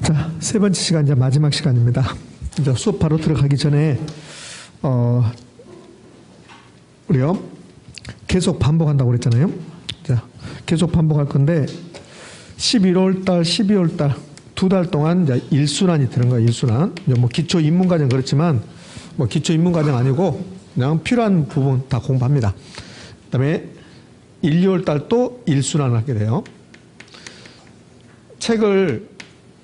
자, 세 번째 시간, 이제 마지막 시간입니다. 이제 수업 바로 들어가기 전에, 우리요, 계속 반복한다고 그랬잖아요. 자, 계속 반복할 건데, 11월 달, 12월 달, 두 달 동안 이제 일순환이 되는 거예요, 일순환. 뭐 기초 입문과정 그렇지만, 뭐 기초 입문과정 아니고, 그냥 필요한 부분 다 공부합니다. 그 다음에 1, 2월 달 또 일순환을 하게 돼요. 책을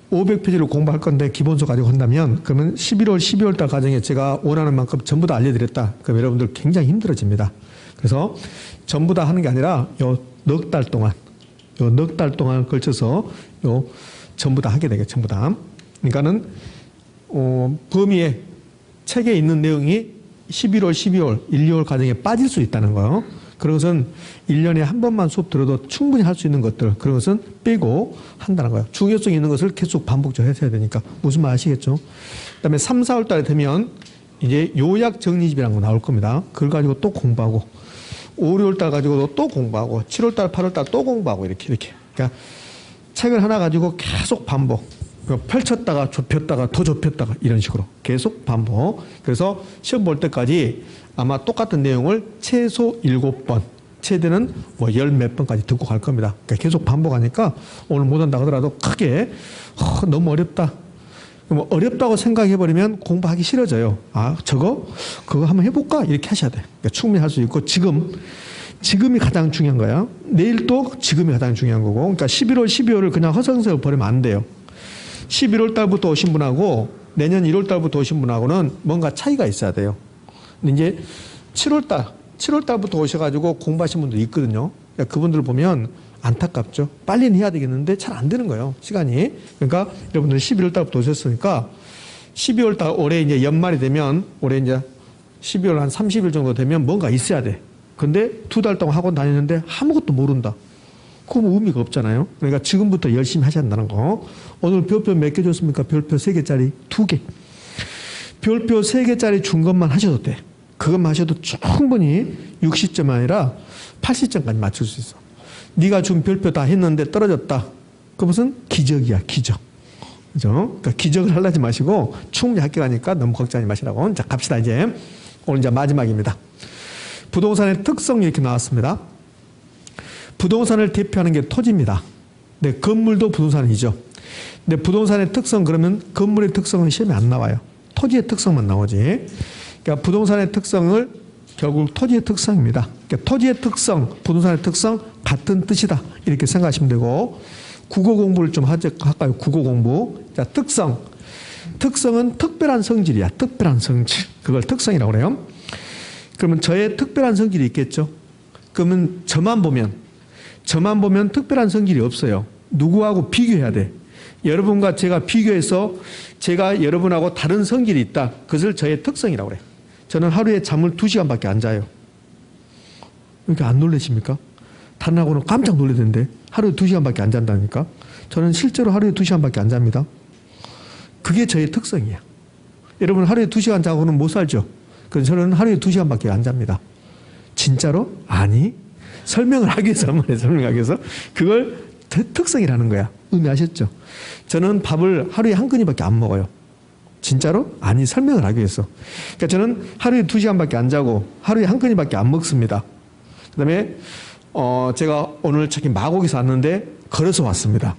500페이지를 공부할 건데 기본서 가지고 한다면 그러면 11월, 12월 달 과정에 제가 원하는 만큼 전부 다 알려드렸다. 그럼 여러분들 굉장히 힘들어집니다. 그래서 전부 다 하는 게 아니라 요 넉 달 동안, 요 넉 달 동안 걸쳐서 요 전부 다 하게 되겠죠. 전부 다. 그러니까는 범위에 책에 있는 내용이 11월, 12월, 1, 2월 과정에 빠질 수 있다는 거예요. 그런 것은 1년에 한 번만 수업 들어도 충분히 할 수 있는 것들, 그런 것은 빼고 한다는 거예요. 중요성 있는 것을 계속 반복적으로 해야 되니까. 무슨 말 아시겠죠? 그 다음에 3, 4월 달에 되면 이제 요약 정리집이라는 거 나올 겁니다. 그걸 가지고 또 공부하고, 5, 6월 달 가지고도 또 공부하고, 7월 달, 8월 달 또 공부하고, 이렇게. 그러니까 책을 하나 가지고 계속 반복. 펼쳤다가 좁혔다가 더 좁혔다가 이런 식으로 계속 반복. 그래서 시험 볼 때까지 아마 똑같은 내용을 최소 7번, 최대는 뭐 10몇 번까지 듣고 갈 겁니다. 그러니까 계속 반복하니까 오늘 못한다 하더라도 크게 너무 어렵다. 뭐 어렵다고 생각해버리면 공부하기 싫어져요. 아, 그거 한번 해볼까? 이렇게 하셔야 돼. 그러니까 충분히 할 수 있고 지금이 가장 중요한 거야. 내일 또 지금이 가장 중요한 거고. 그러니까 11월, 12월을 그냥 허송세월 버리면 안 돼요. 11월 달부터 오신 분하고 내년 1월 달부터 오신 분하고는 뭔가 차이가 있어야 돼요. 근데 이제 7월 달부터 오셔가지고 공부하신 분도 있거든요. 그러니까 그분들 보면 안타깝죠. 빨리는 해야 되겠는데 잘 안 되는 거예요, 시간이. 그러니까 여러분들 11월 달부터 오셨으니까 12월 달 올해 이제 연말이 되면 올해 이제 12월 한 30일 정도 되면 뭔가 있어야 돼. 근데 두 달 동안 학원 다니는데 아무것도 모른다. 그럼 의미가 없잖아요. 그러니까 지금부터 열심히 하셔야 한다는 거. 오늘 별표 몇 개 줬습니까? 별표 3개짜리 2개. 별표 3개짜리 준 것만 하셔도 돼. 그것만 하셔도 충분히 60점 아니라 80점까지 맞출 수 있어. 네가 준 별표 다 했는데 떨어졌다. 그것은 기적이야, 기적. 그죠? 그러니까 기적을 하려지 마시고 충분히 합격하니까 너무 걱정하지 마시라고. 자, 갑시다, 이제. 오늘 이제 마지막입니다. 부동산의 특성 이렇게 나왔습니다. 부동산을 대표하는 게 토지입니다. 네, 건물도 부동산이죠. 근데 부동산의 특성, 그러면 건물의 특성은 시험에 안 나와요. 토지의 특성만 나오지. 그러니까 부동산의 특성을 결국 토지의 특성입니다. 그러니까 토지의 특성, 부동산의 특성 같은 뜻이다. 이렇게 생각하시면 되고, 국어 공부를 좀 할까요? 국어 공부. 자, 특성. 특성은 특별한 성질이야. 특별한 성질. 그걸 특성이라고 그래요. 그러면 저의 특별한 성질이 있겠죠. 그러면 저만 보면 특별한 성질이 없어요. 누구하고 비교해야 돼. 여러분과 제가 비교해서 제가 여러분하고 다른 성질이 있다. 그것을 저의 특성이라고 그래. 저는 하루에 잠을 2시간밖에 안 자요. 이렇게 안 놀라십니까? 다른 학원은 깜짝 놀라던데 하루에 2시간밖에 안 잔다니까. 저는 실제로 하루에 2시간밖에 안 잡니다. 그게 저의 특성이야. 여러분 하루에 2시간 자고는 못 살죠. 그래서 저는 하루에 2시간밖에 안 잡니다. 진짜로? 아니. 설명을 하기 위해서, 설명하기 위해서. 그걸 특성이라는 거야. 의미하셨죠? 저는 밥을 하루에 한 끼니밖에 안 먹어요. 진짜로? 아니, 설명을 하기 위해서. 그러니까 저는 하루에 2시간밖에 안 자고 하루에 한 끼니밖에 안 먹습니다. 그 다음에 제가 오늘 저기 마곡에서 왔는데 걸어서 왔습니다.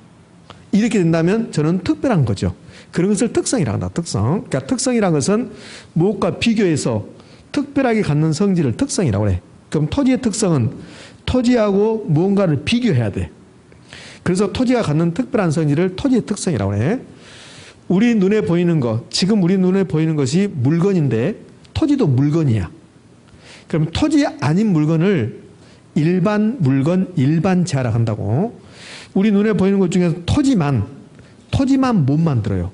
이렇게 된다면 저는 특별한 거죠. 그런 것을 특성이라고 한다. 특성. 그러니까 특성이라는 것은 무엇과 비교해서 특별하게 갖는 성질을 특성이라고 해. 그럼 토지의 특성은 토지하고 무언가를 비교해야 돼. 그래서 토지가 갖는 특별한 성질을 토지의 특성이라고 해. 우리 눈에 보이는 것, 지금 우리 눈에 보이는 것이 물건인데 토지도 물건이야. 그럼 토지 아닌 물건을 일반 물건, 일반 재화라고 한다고. 우리 눈에 보이는 것 중에서 토지만 못 만들어요.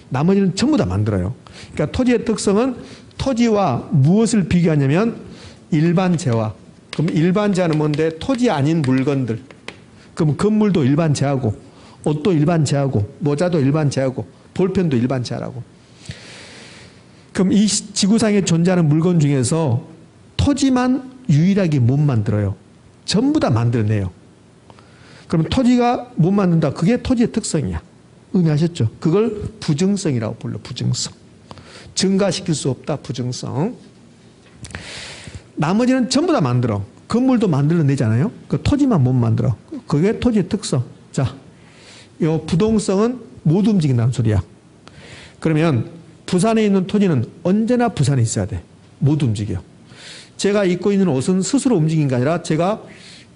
나머지는 전부 다 만들어요. 그러니까 토지의 특성은 토지와 무엇을 비교하냐면 일반 재화. 그럼 일반 재화는 뭔데? 토지 아닌 물건들. 그럼 건물도 일반 재화고, 옷도 일반 재화고, 모자도 일반 재화고, 볼펜도 일반 재화라고. 그럼 이 지구상에 존재하는 물건 중에서 토지만 유일하게 못 만들어요. 전부 다 만들어내요. 그럼 토지가 못 만든다. 그게 토지의 특성이야. 의미하셨죠? 그걸 부증성이라고 불러. 부증성. 증가시킬 수 없다. 부증성. 나머지는 전부 다 만들어. 건물도 만들어내잖아요. 그 토지만 못 만들어. 그게 토지의 특성. 자, 요 부동성은 못 움직인다는 소리야. 그러면 부산에 있는 토지는 언제나 부산에 있어야 돼. 못 움직여. 제가 입고 있는 옷은 스스로 움직인 게 아니라 제가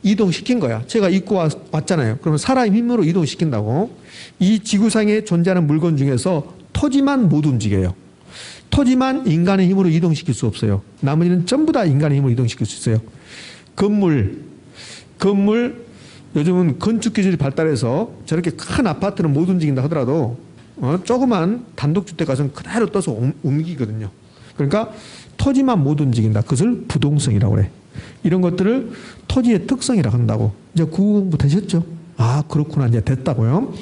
이동시킨 거야. 제가 입고 왔잖아요. 그러면 사람 힘으로 이동시킨다고. 이 지구상에 존재하는 물건 중에서 토지만 못 움직여요. 토지만 인간의 힘으로 이동시킬 수 없어요. 나머지는 전부 다 인간의 힘으로 이동시킬 수 있어요. 건물, 요즘은 건축 기술이 발달해서 저렇게 큰 아파트는 못 움직인다 하더라도 조그만 단독주택 가서는 그대로 떠서 옮기거든요. 그러니까 토지만 못 움직인다. 그것을 부동성이라고 그래. 이런 것들을 토지의 특성이라고 한다고. 이제 공부 되셨죠? 아, 그렇구나. 이제 됐다고요.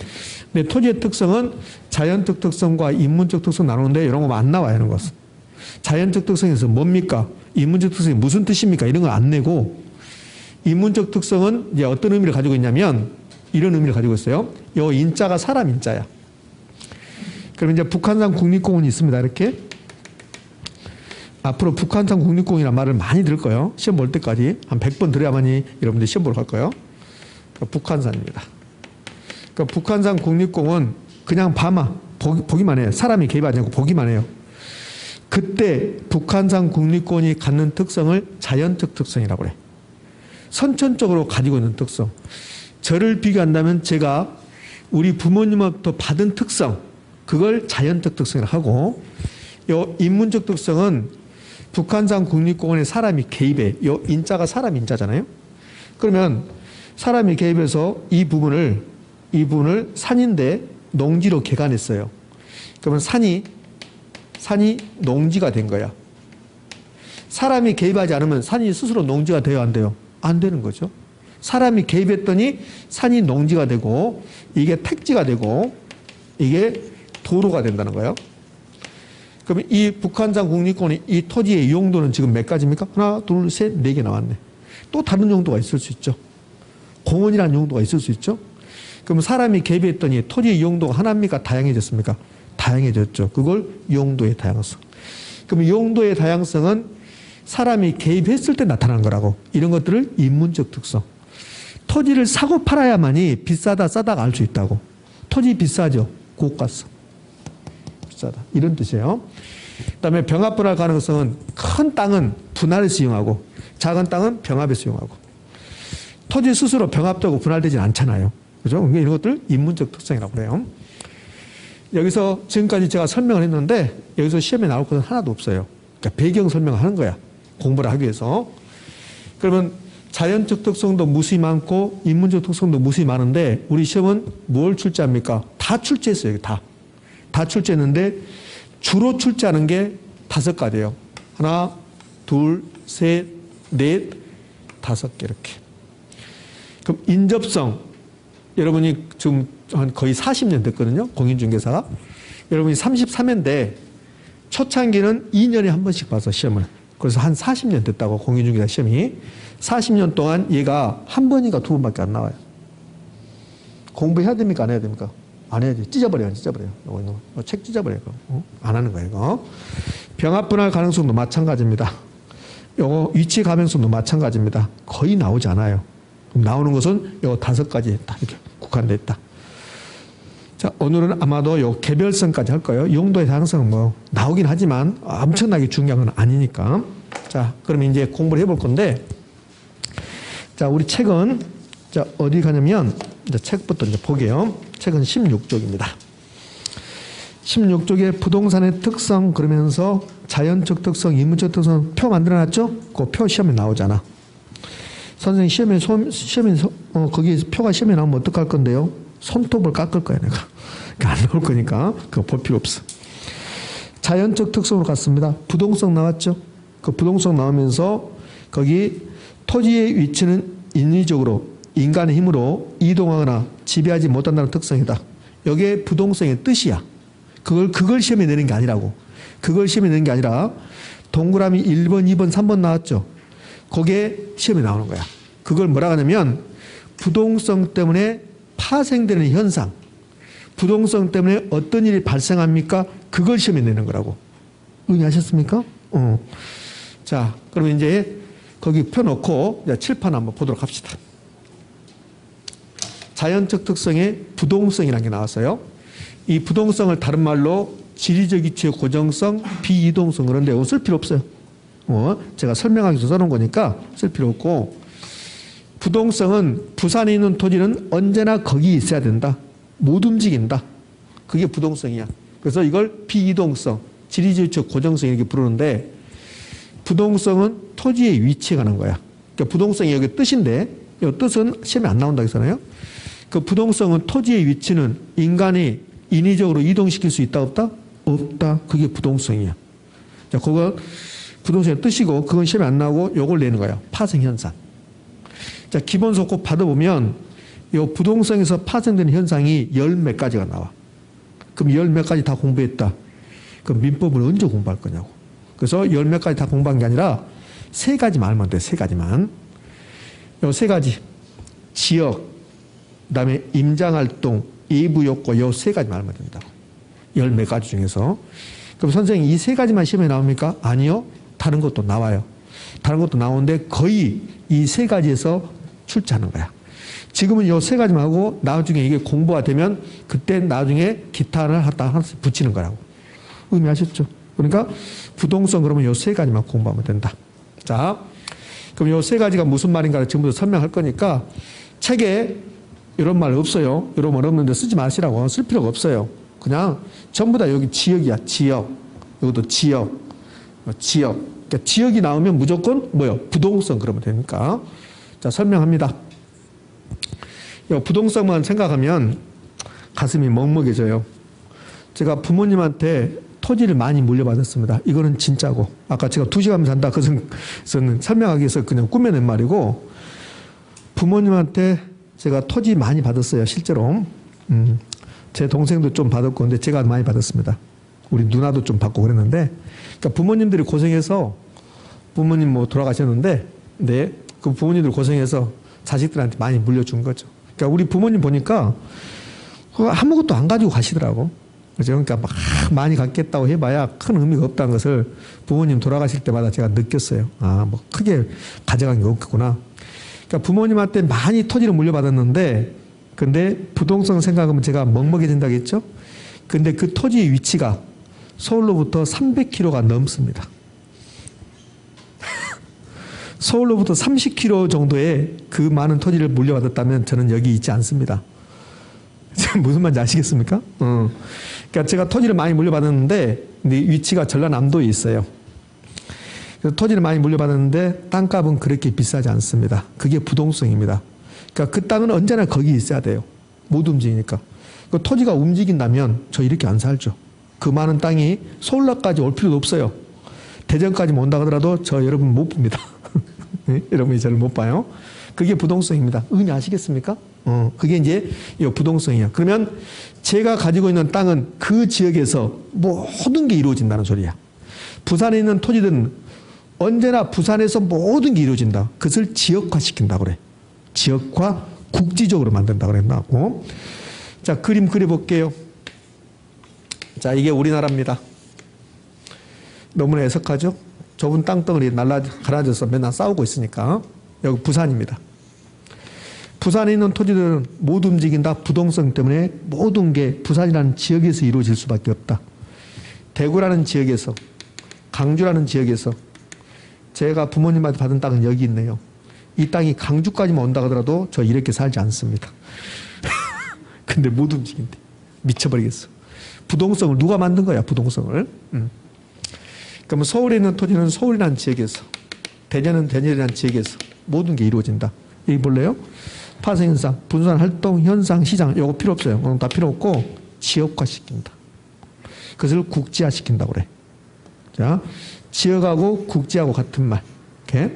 근데 토지의 특성은 자연적 특성과 인문적 특성 나누는데 이런 거 안 나와요. 이런 것은. 자연적 특성에서 뭡니까? 인문적 특성이 무슨 뜻입니까? 이런 거 안 내고, 인문적 특성은 이제 어떤 의미를 가지고 있냐면 이런 의미를 가지고 있어요. 요 인자가 사람 인자야. 그럼 이제 북한산 국립공원이 있습니다. 이렇게. 앞으로 북한산 국립공원이라는 말을 많이 들을 거예요. 시험 볼 때까지 한 100번 들어야만이 여러분들 시험 보러 갈 거예요. 그러니까 북한산입니다. 그러니까 북한산 국립공원 그냥 보기만 해요. 사람이 개입하지 않고 보기만 해요. 그때 북한산 국립공원이 갖는 특성을 자연적 특성이라고 그래. 선천적으로 가지고 있는 특성. 저를 비교한다면 제가 우리 부모님으로부터 받은 특성, 그걸 자연적 특성이라고 하고, 요 인문적 특성은 북한산 국립공원에 사람이 개입해. 요 인자가 사람 인자잖아요. 그러면 사람이 개입해서 이 부분을 산인데 농지로 개간했어요. 그러면 산이 농지가 된 거야. 사람이 개입하지 않으면 산이 스스로 농지가 돼요, 안 돼요? 안 되는 거죠. 사람이 개입했더니 산이 농지가 되고 이게 택지가 되고 이게 도로가 된다는 거예요. 그러면 이 북한산 국립공원의 이 토지의 용도는 지금 몇 가지입니까? 하나, 둘, 셋, 네 개 나왔네. 또 다른 용도가 있을 수 있죠. 공원이라는 용도가 있을 수 있죠. 그럼 사람이 개입했더니 토지의 용도가 하나입니까? 다양해졌습니까? 다양해졌죠. 그걸 용도의 다양성. 그럼 용도의 다양성은 사람이 개입했을 때 나타나는 거라고. 이런 것들을 인문적 특성. 토지를 사고 팔아야만이 비싸다 싸다가 알 수 있다고. 토지 비싸죠. 고가성. 비싸다. 이런 뜻이에요. 그다음에 병합 분할 가능성은 큰 땅은 분할해서 이용하고 작은 땅은 병합해서 이용하고. 토지 스스로 병합되고 분할되지 않잖아요. 그죠? 그러니까 이런 것들 인문적 특성이라고 그래요. 여기서 지금까지 제가 설명을 했는데 여기서 시험에 나올 것은 하나도 없어요. 그러니까 배경 설명을 하는 거야. 공부를 하기 위해서. 그러면 자연적 특성도 무수히 많고 인문적 특성도 무수히 많은데 우리 시험은 뭘 출제합니까? 다 출제했어요. 다 출제했는데 주로 출제하는 게 5가지예요. 하나, 둘, 셋, 넷, 5개 이렇게. 그럼 인접성. 여러분이 지금 한 거의 40년 됐거든요. 공인중개사가. 여러분이 33년대 초창기는 2년에 한 번씩 봐서 시험을. 그래서 한 40년 됐다고 공인중개사 시험이. 40년 동안 얘가 한 번인가 2번밖에 안 나와요. 공부해야 됩니까? 안 해야 됩니까? 안 해야지. 찢어버려요. 책 찢어버려요. 안 하는 거예요. 이거. 병합분할 가능성도 마찬가지입니다. 요거 위치 가맹성도 마찬가지입니다. 거의 나오지 않아요. 나오는 것은 요 5가지 딱 이렇게 국한되어 있다. 자, 오늘은 아마도 요 개별성까지 할 거예요. 용도의 다양성은 뭐 나오긴 하지만 엄청나게 중요한 건 아니니까. 자, 그러면 이제 공부를 해볼 건데, 자, 우리 책은 자 어디 가냐면 이제 책부터 이제 보게요. 책은 16쪽입니다. 16쪽에 부동산의 특성 그러면서 자연적 특성, 인문적 특성 표 만들어놨죠? 그 표 시험에 나오잖아. 선생님 시험에 거기 표가 시험에 나오면 어떡할 건데요? 손톱을 깎을 거야 내가. 그러니까 안 나올 거니까 그거 볼 필요 없어. 자연적 특성으로 갔습니다. 부동성 나왔죠? 그 부동성 나오면서 거기 토지의 위치는 인위적으로 인간의 힘으로 이동하거나 지배하지 못한다는 특성이다. 이게 부동성의 뜻이야. 그걸 시험에 내는 게 아니라고. 그걸 시험에 내는 게 아니라 동그라미 1번, 2번, 3번 나왔죠? 그게 시험에 나오는 거야. 그걸 뭐라 하냐면 부동성 때문에 파생되는 현상, 부동성 때문에 어떤 일이 발생합니까? 그걸 시험에 내는 거라고. 의미하셨습니까? 자, 그러면 이제 거기 펴놓고 이제 칠판 한번 보도록 합시다. 자연적 특성의 부동성이라는 게 나왔어요. 이 부동성을 다른 말로 지리적 위치의 고정성, 비이동성, 그런데 이거 쓸 필요 없어요. 제가 설명하기 위해서 써놓은 거니까 쓸 필요 없고, 부동성은 부산에 있는 토지는 언제나 거기 있어야 된다. 못 움직인다. 그게 부동성이야. 그래서 이걸 비이동성, 지리적 위치의 고정성 이렇게 부르는데, 부동성은 토지의 위치에 관한 거야. 그러니까 부동성이 여기 뜻인데, 이 뜻은 시험에 안 나온다고 했잖아요. 그 부동성은 토지의 위치는 인간이 인위적으로 이동시킬 수 있다 없다? 없다. 그게 부동성이야. 자, 그거 부동성의 뜻이고 그건 시험에 안 나오고 요걸 내는 거예요. 파생현상. 자, 기본서 꼭 받아보면 요 부동성에서 파생되는 현상이 열 몇 가지가 나와. 그럼 열 몇 가지 다 공부했다. 그럼 민법을 언제 공부할 거냐고. 그래서 열 몇 가지 다 공부한 게 아니라 세 가지만 알면 돼. 세 가지만. 요 세 가지. 지역, 그다음에 임장활동, 예부요건 요 세 가지만 알면 된다고. 열 몇 가지 중에서. 그럼 선생님 이 세 가지만 시험에 나옵니까? 아니요. 다른 것도 나와요. 다른 것도 나오는데 거의 이 세 가지에서 출제하는 거야. 지금은 요 세 가지만 하고 나중에 이게 공부가 되면 그때 나중에 기타를 하나씩 붙이는 거라고. 의미하셨죠? 그러니까 부동성 그러면 요 세 가지만 공부하면 된다. 자, 그럼 요 세 가지가 무슨 말인가를 지금부터 설명할 거니까 책에 이런 말 없어요. 이런 말 없는데 쓰지 마시라고. 쓸 필요가 없어요. 그냥 전부 다 여기 지역이야. 지역. 이것도 지역. 지역. 그러니까 지역이 나오면 무조건 뭐요? 부동성 그러면 되니까. 자, 설명합니다. 이 부동성만 생각하면 가슴이 먹먹해져요. 제가 부모님한테 토지를 많이 물려받았습니다. 이거는 진짜고. 아까 제가 2시간 산다. 그것은 설명하기 위해서 그냥 꾸며낸 말이고, 부모님한테 제가 토지 많이 받았어요. 실제로. 제 동생도 좀 받았고, 근데 제가 많이 받았습니다. 우리 누나도 좀 받고 그랬는데, 그러니까 부모님들이 고생해서, 부모님 뭐 돌아가셨는데, 네, 그 부모님들 고생해서 자식들한테 많이 물려준 거죠. 그러니까 우리 부모님 보니까 아무것도 안 가지고 가시더라고. 그죠? 그러니까 막 많이 갖겠다고 해봐야 큰 의미가 없다는 것을 부모님 돌아가실 때마다 제가 느꼈어요. 아, 뭐 크게 가져간 게 없겠구나. 그러니까 부모님한테 많이 토지를 물려받았는데, 근데 부동성 생각하면 제가 먹먹해진다고 했죠? 근데 그 토지의 위치가 서울로부터 300km가 넘습니다. 서울로부터 30km 정도의 그 많은 토지를 물려받았다면 저는 여기 있지 않습니다. 무슨 말인지 아시겠습니까? 그러니까 제가 토지를 많이 물려받았는데, 근데 위치가 전라남도에 있어요. 그래서 토지를 많이 물려받았는데 땅값은 그렇게 비싸지 않습니다. 그게 부동성입니다. 그러니까 그 땅은 언제나 거기 있어야 돼요. 못 움직이니까. 그 토지가 움직인다면 저 이렇게 안 살죠. 그 많은 땅이 서울까지 올 필요도 없어요. 대전까지 온다 하더라도 저 여러분 못 봅니다. 네? 여러분이 저를 못 봐요. 그게 부동성입니다. 의미 아시겠습니까? 그게 이제 이 부동성이야. 그러면 제가 가지고 있는 땅은 그 지역에서 모든 게 이루어진다는 소리야. 부산에 있는 토지들은 언제나 부산에서 모든 게 이루어진다. 그것을 지역화시킨다고 그래. 지역화 국지적으로 만든다고 그랬나고. 자, 그림 그려볼게요. 자, 이게 우리나라입니다. 너무나 애석하죠? 좁은 땅덩어리 갈라져서 맨날 싸우고 있으니까. 여기 부산입니다. 부산에 있는 토지들은 못 움직인다. 부동성 때문에 모든 게 부산이라는 지역에서 이루어질 수밖에 없다. 대구라는 지역에서, 강주라는 지역에서, 제가 부모님한테 받은 땅은 여기 있네요. 이 땅이 강주까지만 온다 하더라도 저 이렇게 살지 않습니다. 근데 못 움직인대. 미쳐버리겠어. 부동성을 누가 만든 거야, 부동성을. 그러면 서울에 있는 토지는 서울이라는 지역에서, 대전은 대전이라는 지역에서 모든 게 이루어진다. 여기 볼래요? 파생현상, 분산 활동, 현상, 시장, 이거 필요 없어요. 그건 다 필요 없고 지역화시킨다. 그것을 국지화시킨다고 그래. 자, 지역하고 국지하고 같은 말. 이렇게.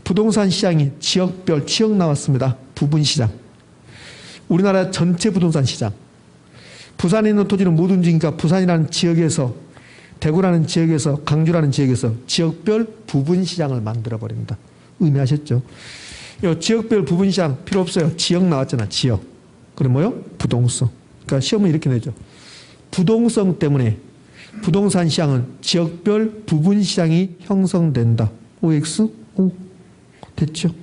부동산 시장이 지역별, 지역 나왔습니다. 부분시장. 우리나라 전체 부동산 시장. 부산에 있는 토지는 못 움직이니까 부산이라는 지역에서, 대구라는 지역에서, 강주라는 지역에서 지역별 부분시장을 만들어버린다. 의미하셨죠? 이 지역별 부분시장 필요 없어요. 지역 나왔잖아, 지역. 그럼 뭐요? 부동성. 그러니까 시험은 이렇게 내죠. 부동성 때문에 부동산 시장은 지역별 부분 시장이 형성된다. OX? 오, 됐죠.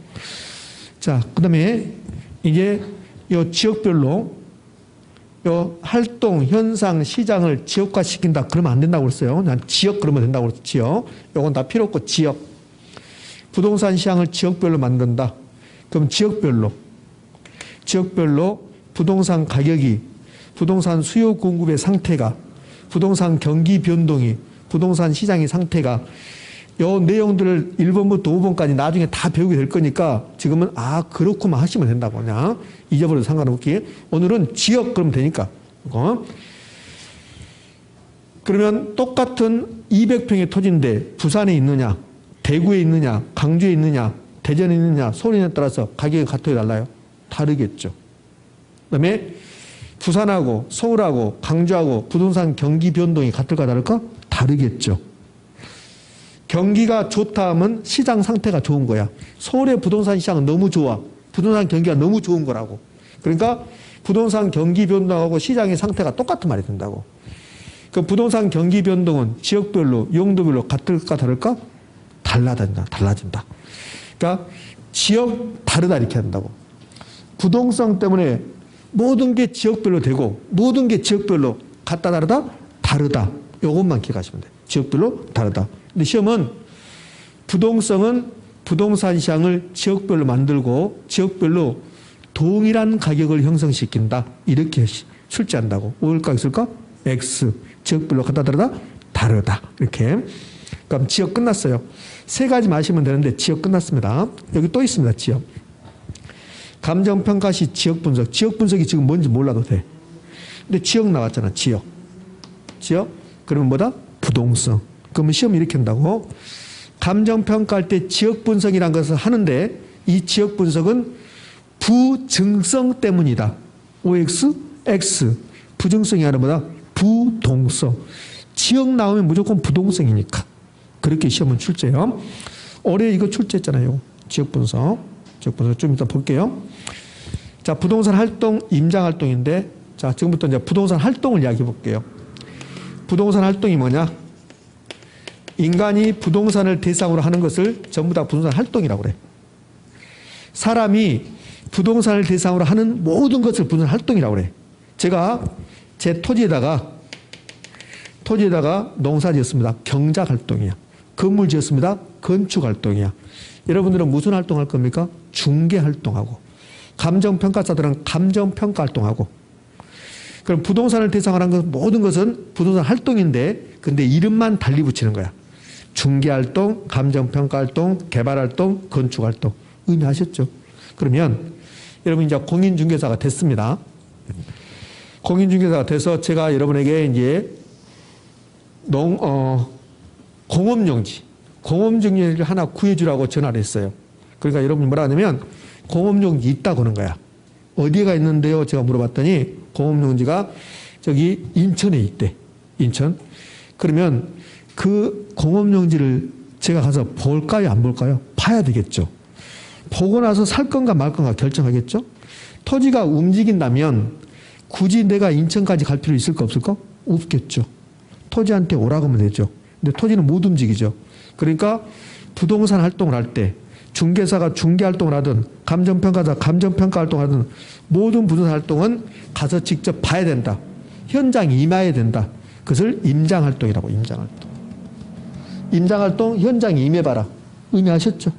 자, 그 다음에 이제 이 지역별로 요 활동, 현상, 시장을 지역화시킨다. 그러면 안 된다고 그랬어요. 난 지역 그러면 된다고 그랬죠. 지역. 요건 다 필요 없고 지역. 부동산 시장을 지역별로 만든다. 그럼 지역별로 부동산 가격이, 부동산 수요 공급의 상태가, 부동산 경기 변동이, 부동산 시장의 상태가, 요 내용들을 1번부터 5번까지 나중에 다 배우게 될 거니까 지금은 그렇구만 하시면 된다고. 그냥 잊어버려도 상관없기. 오늘은 지역 그러면 되니까. 그러면 똑같은 200평의 토지인데 부산에 있느냐, 대구에 있느냐, 강주에 있느냐, 대전에 있느냐, 서울에 따라서 가격이 같아요, 달라요? 다르겠죠. 그다음에 부산하고 서울하고 강주하고 부동산 경기 변동이 같을까 다를까? 다르겠죠. 경기가 좋다 하면 시장 상태가 좋은 거야. 서울의 부동산 시장은 너무 좋아. 부동산 경기가 너무 좋은 거라고. 그러니까 부동산 경기 변동하고 시장의 상태가 똑같은 말이 된다고. 그 부동산 경기 변동은 지역별로, 용도별로 같을까 다를까? 달라진다. 그러니까 지역 다르다 이렇게 한다고. 부동성 때문에 모든 게 지역별로 되고 모든 게 지역별로 같다 다르다. 이것만 기억하시면 돼요. 지역별로 다르다. 근데 시험은 부동성은 부동산 시장을 지역별로 만들고 지역별로 동일한 가격을 형성시킨다. 이렇게 출제한다고. 뭘까 있을까? X. 지역별로 같다 다르다. 이렇게. 그럼 지역 끝났어요. 세 가지 마시면 되는데 지역 끝났습니다. 여기 또 있습니다. 지역. 감정평가 시 지역 분석. 지역 분석이 지금 뭔지 몰라도 돼. 근데 지역 나왔잖아. 지역. 그러면 뭐다? 부동성. 그러면 시험 이렇게 한다고. 감정평가할 때 지역 분석이라는 것을 하는데 이 지역 분석은 부증성 때문이다. OX, X. 부증성이 아니라 뭐다? 부동성. 지역 나오면 무조건 부동성이니까. 그렇게 시험은 출제해요. 올해 이거 출제했잖아요. 지역 분석. 좀 이따 볼게요. 자, 부동산 활동, 임장 활동인데, 자, 지금부터 이제 부동산 활동을 이야기해 볼게요. 부동산 활동이 뭐냐? 인간이 부동산을 대상으로 하는 것을 전부 다 부동산 활동이라고 그래. 사람이 부동산을 대상으로 하는 모든 것을 부동산 활동이라고 그래. 제가 제 토지에다가 농사 지었습니다. 경작 활동이야. 건물 지었습니다. 건축 활동이야. 여러분들은 무슨 활동할 겁니까? 중개 활동하고. 감정평가사들은 감정평가 활동하고. 그럼 부동산을 대상으로 한 모든 것은 부동산 활동인데 근데 이름만 달리 붙이는 거야. 중개 활동, 감정평가 활동, 개발 활동, 건축 활동. 의미하셨죠? 그러면 여러분 이제 공인중개사가 됐습니다. 공인중개사가 돼서 제가 여러분에게 이제 공업용지를 하나 구해주라고 전화를 했어요. 그러니까 여러분이 뭐라 하냐면 공업용지 있다고 하는 거야. 어디가 있는데요? 제가 물어봤더니 공업용지가 저기 인천에 있대. 인천. 그러면 그 공업용지를 제가 가서 볼까요? 안 볼까요? 봐야 되겠죠. 보고 나서 살 건가 말 건가 결정하겠죠. 토지가 움직인다면 굳이 내가 인천까지 갈 필요 있을까 없을까? 없겠죠. 토지한테 오라고 하면 되죠. 근데 토지는 못 움직이죠. 그러니까 부동산 활동을 할 때 중개사가 중개 활동을 하든 감정평가사 감정평가 활동을 하든 모든 부동산 활동은 가서 직접 봐야 된다. 현장에 임해야 된다. 그것을 임장활동이라고. 임장활동. 임장활동 현장에 임해봐라. 의미하셨죠?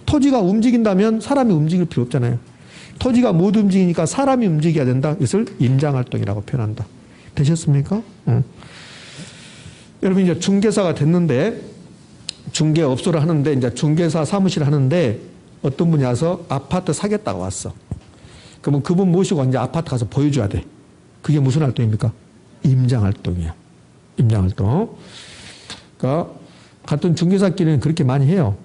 토지가 움직인다면 사람이 움직일 필요 없잖아요. 토지가 못 움직이니까 사람이 움직여야 된다. 이것을 임장활동이라고 표현한다. 되셨습니까? 여러분 이제 중개사가 됐는데 중개업소를 하는데 이제 중개사 사무실을 하는데 어떤 분이 와서 아파트 사겠다고 왔어. 그러면 그분 모시고 이제 아파트 가서 보여줘야 돼. 그게 무슨 활동입니까? 임장활동이야. 임장활동. 그러니까 같은 중개사끼리는 그렇게 많이 해요.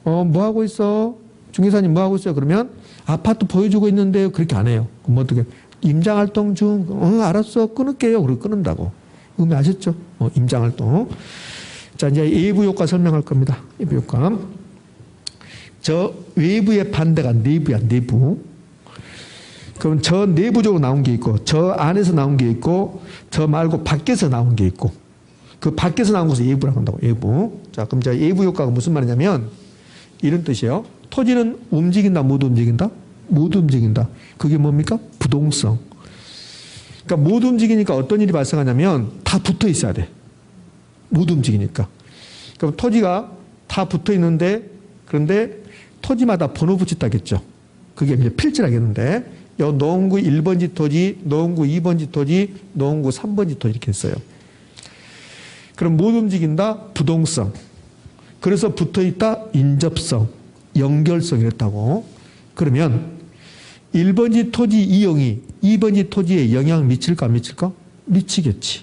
뭐 하고 있어? 중개사님 뭐 하고 있어요? 그러면 아파트 보여주고 있는데요. 그렇게 안 해요. 그럼 어떻게? 임장활동 중, 알았어. 끊을게요. 그리고 끊는다고. 의미 아셨죠? 임장활동. 자, 이제 외부 효과 설명할 겁니다. 외부 효과. 저 외부의 반대가 내부야, 내부. 그럼 저 내부적으로 나온 게 있고, 저 안에서 나온 게 있고, 저 말고 밖에서 나온 게 있고, 그 밖에서 나온 것을 예부라고 한다고, 예부. 자, 그럼 자, 예부 효과가 무슨 말이냐면, 이런 뜻이에요. 토지는 움직인다, 못 움직인다? 못 움직인다. 그게 뭡니까? 부동성. 그러니까 못 움직이니까 어떤 일이 발생하냐면, 다 붙어 있어야 돼. 못 움직이니까. 그럼 토지가 다 붙어 있는데, 그런데 토지마다 번호 붙였다겠죠. 그게 이제 필지라겠는데, 요 노원구 1번지 토지, 노원구 2번지 토지, 노원구 3번지 토지 이렇게 했어요. 그럼 못 움직인다? 부동성. 그래서 붙어있다? 인접성, 연결성 이랬다고. 그러면 1번지 토지 이용이 2번지 토지에 영향을 미칠까 안 미칠까? 미치겠지.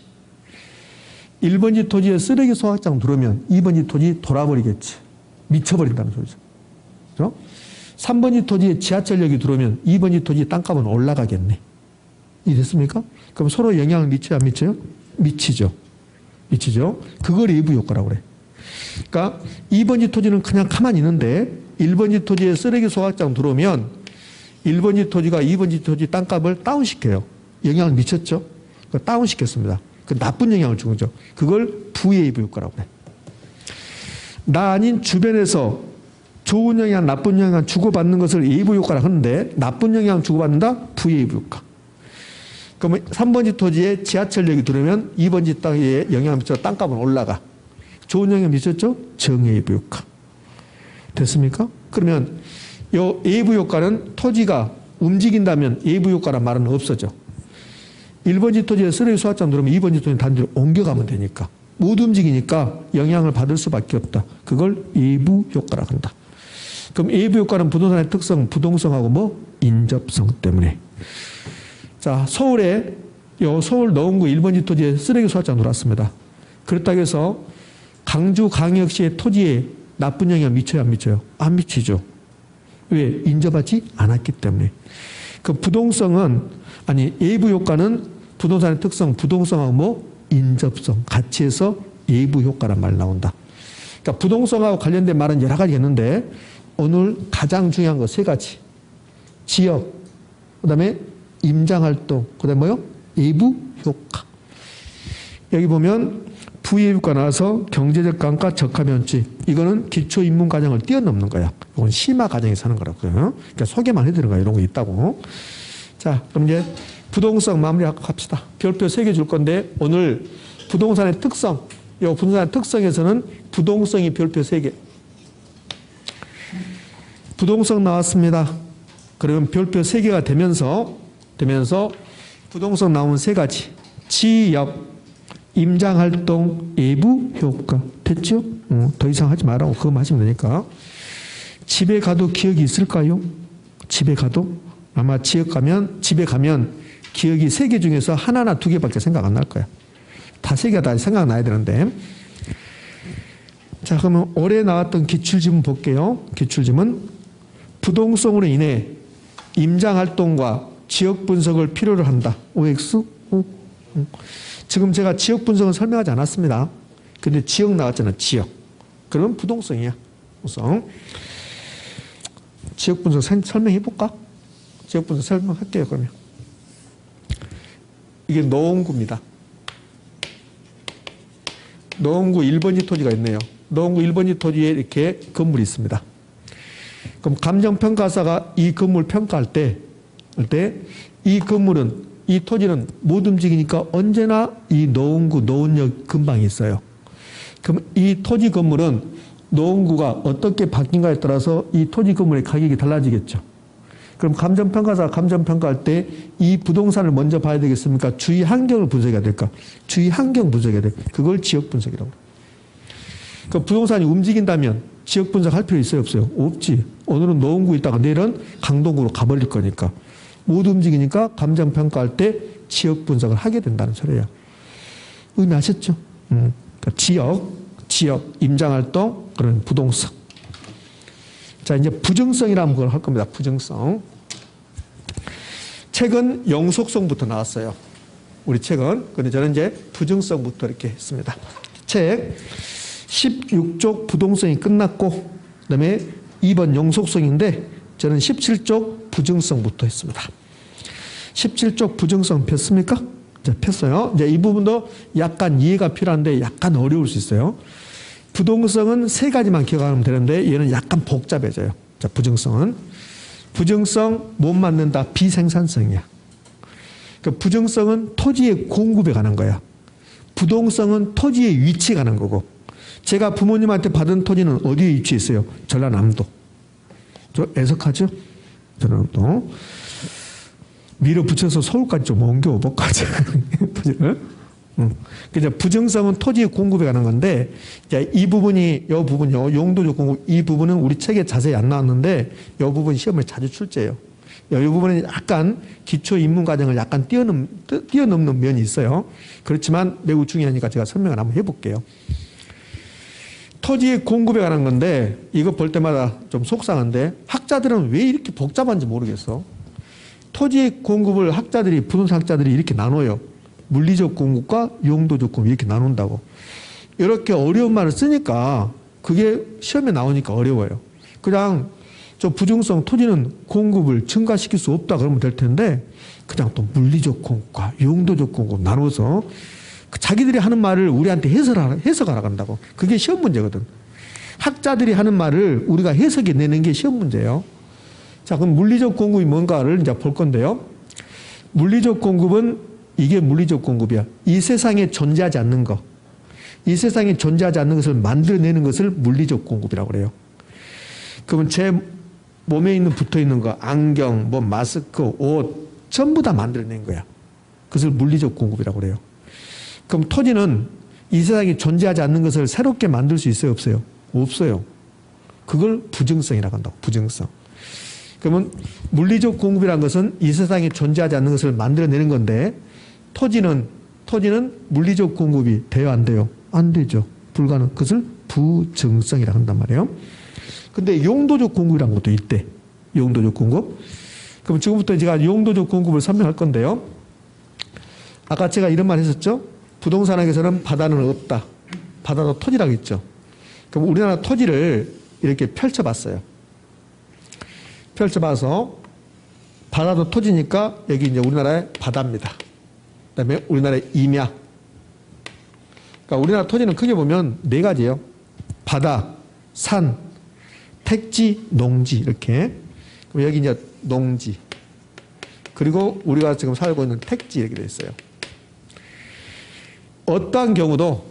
1번지 토지에 쓰레기 소각장 들어오면 2번지 토지 돌아버리겠지. 미쳐버린다는 소리죠. 그렇죠? 3번지 토지에 지하철역이 들어오면 2번지 토지 땅값은 올라가겠네. 이랬습니까? 그럼 서로 영향을 미쳐야 안 미쳐요? 미치죠. 미치죠. 그걸 예부 효과라고 그래. 그러니까 2번지 토지는 그냥 가만히 있는데 1번지 토지에 쓰레기 소각장 들어오면 1번지 토지가 2번지 토지 땅값을 다운시켜요. 영향을 미쳤죠. 다운시켰습니다. 그 나쁜 영향을 준 거죠. 그걸 부예부 효과라고 그래. 나 아닌 주변에서 좋은 영향, 나쁜 영향 주고받는 것을 예부 효과라고 하는데 나쁜 영향 주고받는다? 부예부 효과. 그러면 3번지 토지에 지하철역이 들어오면 2번지 땅에 영향을 미쳐 땅값은 올라가. 좋은 영향을 미쳤죠? 정예부 효과. 됐습니까? 그러면 이 예부 효과는 토지가 움직인다면 예부 효과란 말은 없어져. 1번지 토지에 쓰레기 소각장 들어오면 2번지 토지는 단지 옮겨가면 되니까. 못 움직이니까 영향을 받을 수밖에 없다. 그걸 예부 효과라고 한다. 그럼 예부 효과는 부동산의 특성, 부동성하고 뭐? 인접성 때문에. 자, 서울에 서울 노원구 1번지 토지에 쓰레기 소각장 들어왔습니다. 그렇다고 해서 강주광역시의 토지에 나쁜 영향을 미쳐요, 안 미쳐요? 안 미치죠. 왜? 인접하지 않았기 때문에. 그 부동성은, 아니, 예부 효과는 부동산의 특성, 부동성하고 뭐? 인접성, 같이 해서 예부 효과란 말 나온다. 그러니까 부동성하고 관련된 말은 여러 가지 있는데, 오늘 가장 중요한 거 세 가지. 지역, 그 다음에 임장활동, 그 다음에 뭐요? 예부 효과. 여기 보면 부예부가 나와서 경제적 가능과 적합면치. 이거는 기초인문과정을 뛰어넘는 거야. 이건 심화과정에서 하는 거라고요. 그러니까 소개만 해드리는 거야. 이런 거 있다고. 자, 그럼 이제 부동성 마무리합시다. 별표 3개 줄 건데 오늘 부동산의 특성, 이 부동산의 특성에서는 부동성이 별표 3개. 부동성 나왔습니다. 그러면 별표 3개가 되면서 부동성 나온 3가지. 지역, 임장활동, 예부 효과. 됐죠? 더 이상 하지 말라고 그거 하시면 되니까. 집에 가도 기억이 있을까요? 집에 가도? 아마 집에 가면 기억이 3개 중에서 하나나 2개밖에 생각 안 날 거야. 다 3개가 다 생각나야 되는데. 자, 그러면 올해 나왔던 기출지문 볼게요. 기출지문. 부동성으로 인해 임장활동과 지역 분석을 필요로 한다. OX? 지금 제가 지역 분석은 설명하지 않았습니다. 근데 지역 나왔잖아, 지역. 그러면 부동성이야. 부동성. 지역 분석 설명해 볼까? 지역 분석 설명할게요, 그러면. 이게 노원구입니다. 노원구 1번지 토지가 있네요. 노원구 1번지 토지에 이렇게 건물이 있습니다. 그럼 감정평가사가 이 건물 평가할 때 이 건물은, 이 토지는 못 움직이니까 언제나 이 노원구, 노원역 근방에 있어요. 그럼 이 토지 건물은 노원구가 어떻게 바뀐가에 따라서 이 토지 건물의 가격이 달라지겠죠. 그럼 감정평가사가 감정평가할 때 이 부동산을 먼저 봐야 되겠습니까? 주위 환경을 분석해야 될까? 주위 환경 분석해야 돼. 그걸 지역 분석이라고. 그 부동산이 움직인다면 지역 분석할 필요 있어요, 없어요? 없지. 오늘은 노원구에 있다가 내일은 강동구로 가버릴 거니까. 못 움직이니까 감정평가할 때 지역 분석을 하게 된다는 소리예요. 의미하셨죠? 그러니까 지역, 임장활동, 그런 부동성. 자, 이제 부정성이라는 걸 할 겁니다. 부정성. 책은 영속성부터 나왔어요. 우리 책은. 근데 저는 이제 부정성부터 이렇게 했습니다. 책 16쪽 부동성이 끝났고, 그 다음에 2번 영속성인데, 저는 17쪽 부정성부터 했습니다. 17쪽 부정성 폈습니까? 자, 폈어요. 이제 이 부분도 약간 이해가 필요한데 약간 어려울 수 있어요. 부동성은 세 가지만 기억하면 되는데 얘는 약간 복잡해져요. 자, 부정성은. 부정성 못 만든다. 비생산성이야. 그러니까 부정성은 토지의 공급에 관한 거야. 부동성은 토지의 위치에 관한 거고. 제가 부모님한테 받은 토지는 어디에 위치해 있어요? 전라남도. 저 애석하죠? 전라남도. 밀어붙여서 서울까지 좀 옮겨볼까? 토지를. 그래서 부정성은 토지의 공급에 관한 건데, 이 부분이, 이 부분이요. 용도적 공급, 이 부분은 우리 책에 자세히 안 나왔는데, 이 부분 시험에 자주 출제해요. 이 부분은 약간 기초 입문 과정을 약간 뛰어넘는 면이 있어요. 그렇지만 매우 중요하니까 제가 설명을 한번 해볼게요. 토지의 공급에 관한 건데, 이거 볼 때마다 좀 속상한데, 학자들은 왜 이렇게 복잡한지 모르겠어. 토지의 공급을 학자들이, 부동산 학자들이 이렇게 나눠요. 물리적 공급과 용도적 공급 이렇게 나눈다고. 이렇게 어려운 말을 쓰니까 그게 시험에 나오니까 어려워요. 그냥 저 부정성 토지는 공급을 증가시킬 수 없다 그러면 될 텐데 그냥 또 물리적 공급과 용도적 공급 나눠서 자기들이 하는 말을 우리한테 해석하라 간다고. 그게 시험 문제거든. 학자들이 하는 말을 우리가 해석해 내는 게 시험 문제예요. 자, 그럼 물리적 공급이 뭔가를 이제 볼 건데요. 물리적 공급은 이게 물리적 공급이야. 이 세상에 존재하지 않는 거. 이 세상에 존재하지 않는 것을 만들어내는 것을 물리적 공급이라고 그래요. 그러면 제 몸에 붙어 있는 거, 안경, 뭐 마스크, 옷, 전부 다 만들어낸 거야. 그것을 물리적 공급이라고 그래요. 그럼 토지는 이 세상에 존재하지 않는 것을 새롭게 만들 수 있어요, 없어요? 없어요. 그걸 부정성이라고 한다고, 부정성. 그러면 물리적 공급이라는 것은 이 세상에 존재하지 않는 것을 만들어내는 건데 토지는 물리적 공급이 돼요, 안 돼요? 안 되죠. 불가능. 그것을 부정성이라고 한단 말이에요. 근데 용도적 공급이라는 것도 있대. 용도적 공급. 그럼 지금부터 제가 용도적 공급을 설명할 건데요. 아까 제가 이런 말 했었죠? 부동산학에서는 바다는 없다. 바다도 토지라고 했죠. 그럼 우리나라 토지를 이렇게 펼쳐봤어요. 펼쳐봐서 바다도 토지니까 여기 이제 우리나라의 바다입니다. 그 다음에 우리나라의 임야. 그러니까 우리나라 토지는 크게 보면 네 가지예요. 바다, 산, 택지, 농지 이렇게. 그럼 여기 이제 농지. 그리고 우리가 지금 살고 있는 택지 이렇게 돼 있어요. 어떠한 경우도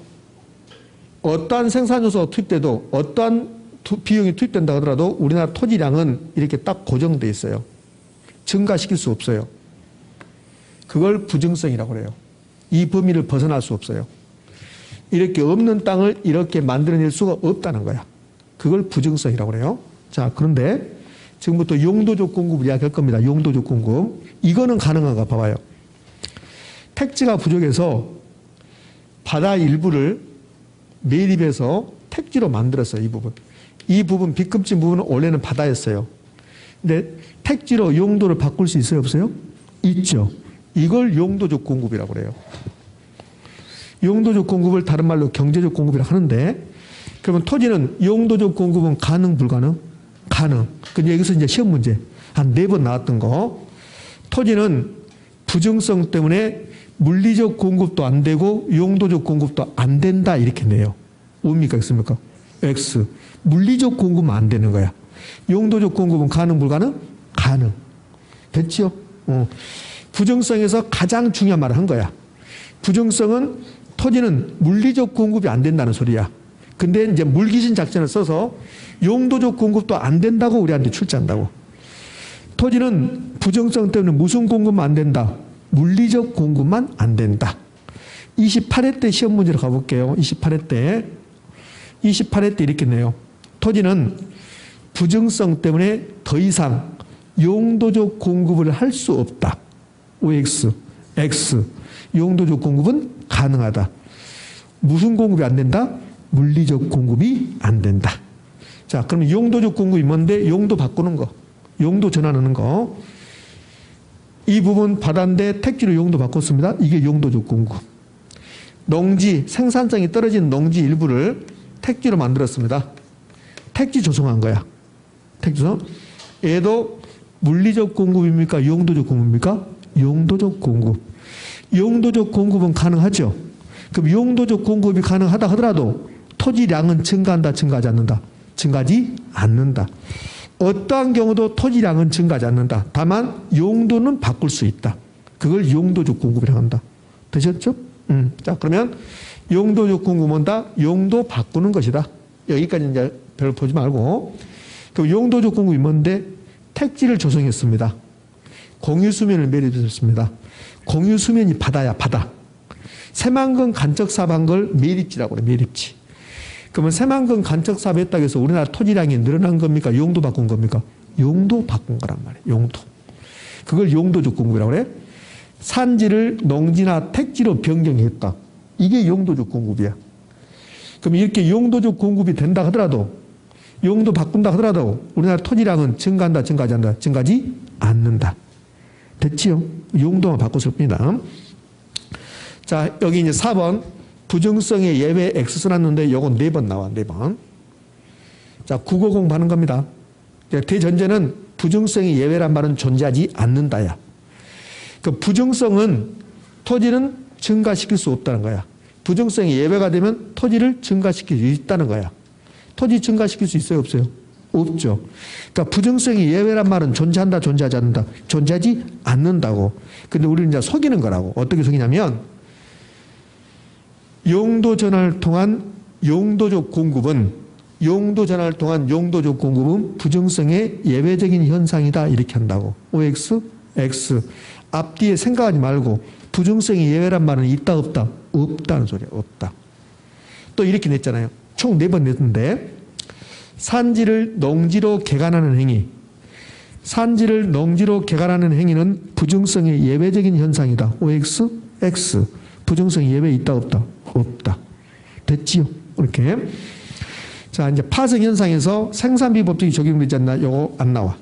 어떠한 생산 요소가 투입돼도 어떠한 비용이 투입된다 하더라도 우리나라 토지량은 이렇게 딱 고정돼 있어요. 증가시킬 수 없어요. 그걸 부정성이라고 그래요. 이 범위를 벗어날 수 없어요. 이렇게 없는 땅을 이렇게 만들어낼 수가 없다는 거야. 그걸 부정성이라고 그래요. 자, 그런데 지금부터 용도적 공급을 이야기할 겁니다. 용도적 공급. 이거는 가능한가 봐봐요. 택지가 부족해서 바다 일부를 매립해서 택지로 만들었어요. 이 부분. 이 부분, B급지 부분은 원래는 바다였어요. 근데 택지로 용도를 바꿀 수 있어요? 없어요? 있죠. 이걸 용도적 공급이라고 그래요. 용도적 공급을 다른 말로 경제적 공급이라고 하는데, 그러면 토지는 용도적 공급은 가능, 불가능? 가능. 근데 여기서 이제 시험 문제. 한 4번 나왔던 거. 토지는 부정성 때문에 물리적 공급도 안 되고 용도적 공급도 안 된다. 이렇게 내요. 뭡니까? X입니까? X. 물리적 공급은 안 되는 거야. 용도적 공급은 가능, 불가능? 가능. 됐죠? 부정성에서 가장 중요한 말을 한 거야. 부정성은 토지는 물리적 공급이 안 된다는 소리야. 근데 이제 물귀신 작전을 써서 용도적 공급도 안 된다고 우리한테 출제한다고. 토지는 부정성 때문에 무슨 공급만 안 된다? 물리적 공급만 안 된다. 28회 때 시험 문제로 가볼게요. 28회 때 이렇게 내요. 토지는 부정성 때문에 더 이상 용도적 공급을 할 수 없다. OX, X. 용도적 공급은 가능하다. 무슨 공급이 안 된다? 물리적 공급이 안 된다. 자, 그럼 용도적 공급이 뭔데? 용도 바꾸는 거. 용도 전환하는 거. 이 부분 바다인데 택지로 용도 바꿨습니다. 이게 용도적 공급. 농지, 생산성이 떨어진 농지 일부를 택지로 만들었습니다. 택지 조성한 거야. 택지 조성. 얘도 물리적 공급입니까? 용도적 공급입니까? 용도적 공급. 용도적 공급은 가능하죠. 그럼 용도적 공급이 가능하다 하더라도 토지량은 증가한다, 증가하지 않는다? 증가하지 않는다. 어떠한 경우도 토지량은 증가하지 않는다. 다만 용도는 바꿀 수 있다. 그걸 용도적 공급이라고 한다. 되셨죠? 자, 그러면 용도적 공급은 뭔다? 용도 바꾸는 것이다. 여기까지 이제 별로 보지 말고. 그럼 용도적 공급이 뭔데? 택지를 조성했습니다. 공유수면을 매립했습니다. 공유수면이 바다야, 바다. 새만금 간척사업 한 걸 매립지라고 그래, 매립지. 그러면 새만금 간척사업 했다고 해서 우리나라 토지량이 늘어난 겁니까? 용도 바꾼 겁니까? 용도 바꾼 거란 말이에요, 용도. 그걸 용도적 공급이라고 그래. 산지를 농지나 택지로 변경했다. 이게 용도적 공급이야. 그럼 이렇게 용도적 공급이 된다 하더라도, 용도 바꾼다 하더라도 우리나라 토지량은 증가한다, 증가하지 않는다? 증가하지 않는다. 됐지요? 용도만 바꿨을 뿐이다. 자, 여기 이제 4번. 부정성의 예외 X 써놨는데 요건 4번 나와, 4번. 자, 국어 공부하는 겁니다. 대전제는 부정성의 예외란 말은 존재하지 않는다야. 그 부정성은 토지는 증가시킬 수 없다는 거야. 부정성이 예외가 되면 토지를 증가시킬 수 있다는 거야. 토지 증가시킬 수 있어요, 없어요? 없죠. 그러니까 부정성이 예외란 말은 존재한다, 존재하지 않는다? 존재하지 않는다고. 근데 우리는 이제 속이는 거라고. 어떻게 속이냐면 용도 전환을 통한 용도적 공급은 부정성의 예외적인 현상이다. 이렇게 한다고. OX, X. 앞뒤에 생각하지 말고 부정성의 예외란 말은 있다, 없다? 없다는 소리야. 없다. 또 이렇게 냈잖아요. 총 4번 냈는데 산지를 농지로 개간하는 행위. 산지를 농지로 개간하는 행위는 부정성의 예외적인 현상이다. OX, X. 부정성의 예외 있다, 없다? 없다. 됐지요? 이렇게. 자, 이제 파생 현상에서 생산비 법칙이 적용되지 않나? 요거 안 나와.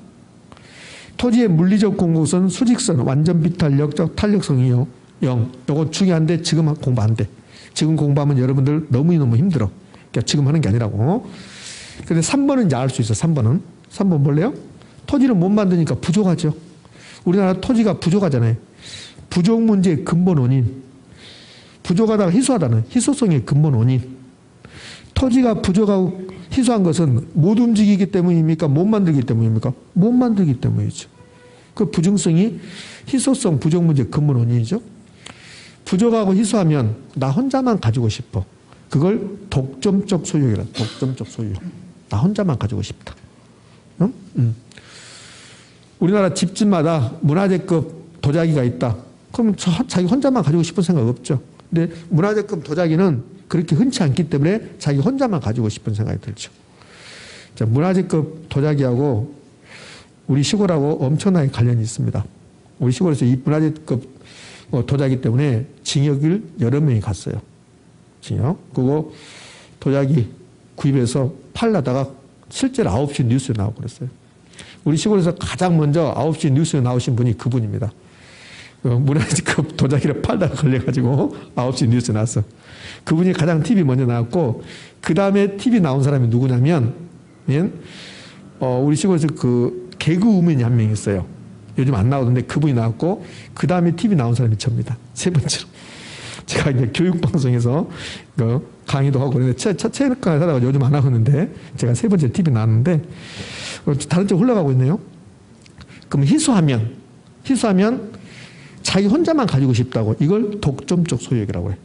토지의 물리적 공급은 수직선, 완전 비탄력적 탄력성이요. 0. 요거 중요한데 지금 공부 안 돼. 지금 공부하면 여러분들 너무너무 힘들어. 그러니까 지금 하는 게 아니라고. 근데 3번은 이제 알 수 있어. 3번은. 3번 볼래요? 토지를 못 만드니까 부족하죠. 우리나라 토지가 부족하잖아요. 부족 문제의 근본 원인. 부족하다가 희소하다는 희소성의 근본 원인. 토지가 부족하고 희소한 것은 못 움직이기 때문입니까? 못 만들기 때문입니까? 못 만들기 때문이죠. 그 부정성이 희소성 부족 문제의 근본 원인이죠. 부족하고 희소하면 나 혼자만 가지고 싶어. 그걸 독점적 소유이라. 독점적 소유. 나 혼자만 가지고 싶다. 응? 우리나라 집집마다 문화재급 도자기가 있다. 그럼 자기 혼자만 가지고 싶은 생각 없죠. 근데 문화재급 도자기는 그렇게 흔치 않기 때문에 자기 혼자만 가지고 싶은 생각이 들죠. 자, 문화재급 도자기하고 우리 시골하고 엄청나게 관련이 있습니다. 우리 시골에서 이 문화재급 도자기 때문에 징역을 여러 명이 갔어요. 징역. 그거 도자기 구입해서 팔려다가 실제로 9시 뉴스에 나오고 그랬어요. 우리 시골에서 가장 먼저 9시 뉴스에 나오신 분이 그분입니다. 문화재급 도자기를 팔다가 걸려가지고 9시 뉴스에 나왔어. 그분이 가장 TV 먼저 나왔고, 그 다음에 TV 나온 사람이 누구냐면, 우리 시골에서 그 개그 우먼이 한 명 있어요. 요즘 안 나오던데 그분이 나왔고, 그 다음에 TV 나온 사람이 저입니다. 3번째로. 제가 이제 교육방송에서 강의도 하고 그런데 체육 강의 하다가 요즘 안 하고 있는데, 제가 3번째 TV 나왔는데, 다른 쪽 흘러가고 있네요. 그럼 희소하면 자기 혼자만 가지고 싶다고. 이걸 독점적 소유욕이라고 해.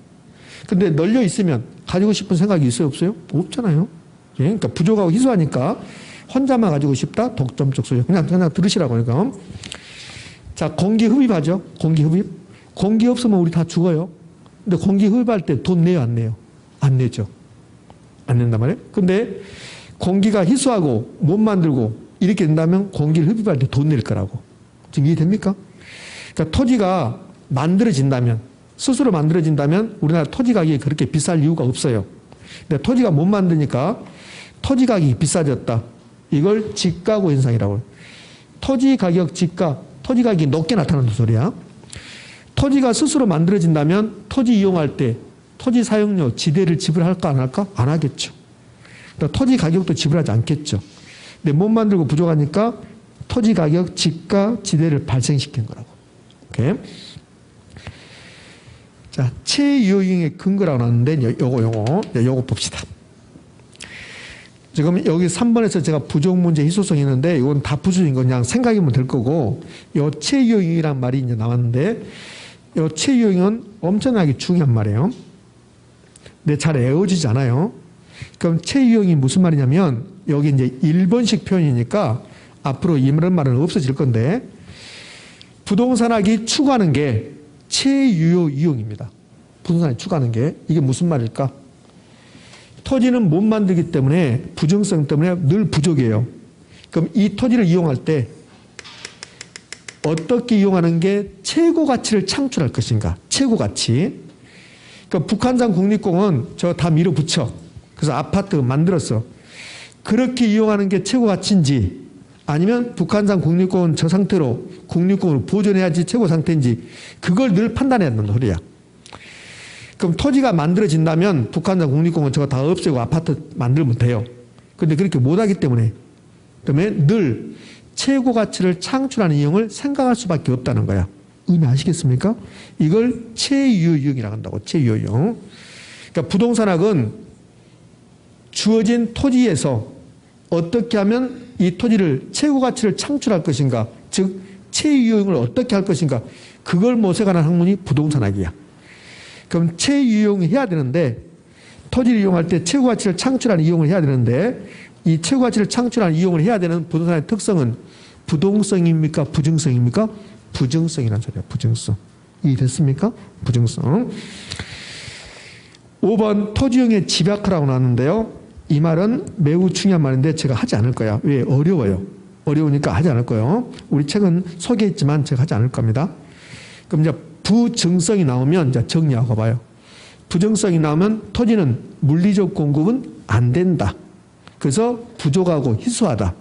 근데 널려 있으면 가지고 싶은 생각이 있어요, 없어요? 없잖아요. 예? 그러니까 부족하고 희소하니까 혼자만 가지고 싶다. 독점적 소유욕. 그냥 들으시라고. 그러니까. 자, 공기 흡입하죠. 공기 흡입. 공기 없으면 우리 다 죽어요. 근데 공기 흡입할 때 돈 내요, 안 내요? 안 내죠. 안 낸단 말이에요. 근데 공기가 희소하고 못 만들고 이렇게 된다면 공기를 흡입할 때 돈 낼 거라고. 지금 이해됩니까? 그러니까 토지가 만들어진다면, 스스로 만들어진다면 우리나라 토지 가격이 그렇게 비쌀 이유가 없어요. 근데 토지가 못 만드니까 토지 가격이 비싸졌다. 이걸 지가고 현상이라고 해요. 토지 가격 지가, 토지 가격이 높게 나타나는 소리야. 토지가 스스로 만들어진다면 토지 이용할 때 토지 사용료, 지대를 지불할까 안 할까? 안 하겠죠. 그러니까 토지 가격도 지불하지 않겠죠. 근데 못 만들고 부족하니까 토지 가격, 지가, 지대를 발생시킨 거라고. 이렇게. 자, 체유효잉의 근거라고 나왔는데, 요거 봅시다. 지금 여기 3번에서 제가 부족문제 희소성이 있는데, 이건 다 부수인 거 그냥 생각이면 될 거고, 요 체유효잉이란 말이 이제 나왔는데, 요 체유효잉은 엄청나게 중요한 말이에요. 근데 잘 외워지지 않아요. 그럼 체유효잉이 무슨 말이냐면, 여기 이제 1번식 표현이니까, 앞으로 이런 말은 없어질 건데, 부동산학이 추구하는 게 체유효 이용입니다. 부동산이 추구하는 게 이게 무슨 말일까? 토지는 못 만들기 때문에 부정성 때문에 늘 부족해요. 그럼 이 토지를 이용할 때 어떻게 이용하는 게 최고 가치를 창출할 것인가? 최고 가치. 그러니까 북한산 국립공원 저 다 밀어붙여. 그래서 아파트 만들었어. 그렇게 이용하는 게 최고 가치인지 아니면 북한산 국립공원 저 상태로 국립공원을 보존해야지 최고 상태인지 그걸 늘 판단해야 된다는 소리야. 그럼 토지가 만들어진다면 북한산 국립공원 저거 다 없애고 아파트 만들면 돼요. 그런데 그렇게 못하기 때문에 그러면 늘 최고 가치를 창출하는 이용을 생각할 수밖에 없다는 거야. 의미 아시겠습니까? 이걸 체유효이용이라고 한다고. 체유효이용. 그러니까 부동산학은 주어진 토지에서 어떻게 하면 이 토지를 최고 가치를 창출할 것인가, 즉 체유효용을 어떻게 할 것인가, 그걸 모색하는 학문이 부동산학이야. 그럼 체유용을 해야 되는데 토지를 이용할 때 최고 가치를 창출하는 이용을 해야 되는데 이 최고 가치를 창출하는 이용을 해야 되는 부동산의 특성은 부동성입니까? 부증성입니까? 부증성이라는 소리야. 부증성. 이해됐습니까? 부증성. 5번 토지용의 집약화라고 나왔는데요. 이 말은 매우 중요한 말인데 제가 하지 않을 거야. 왜? 어려워요. 어려우니까 하지 않을 거예요. 우리 책은 소개했지만 제가 하지 않을 겁니다. 그럼 이제 부증성이 나오면 이제 정리하고 봐요. 부정성이 나오면 토지는 물리적 공급은 안 된다. 그래서 부족하고 희소하다.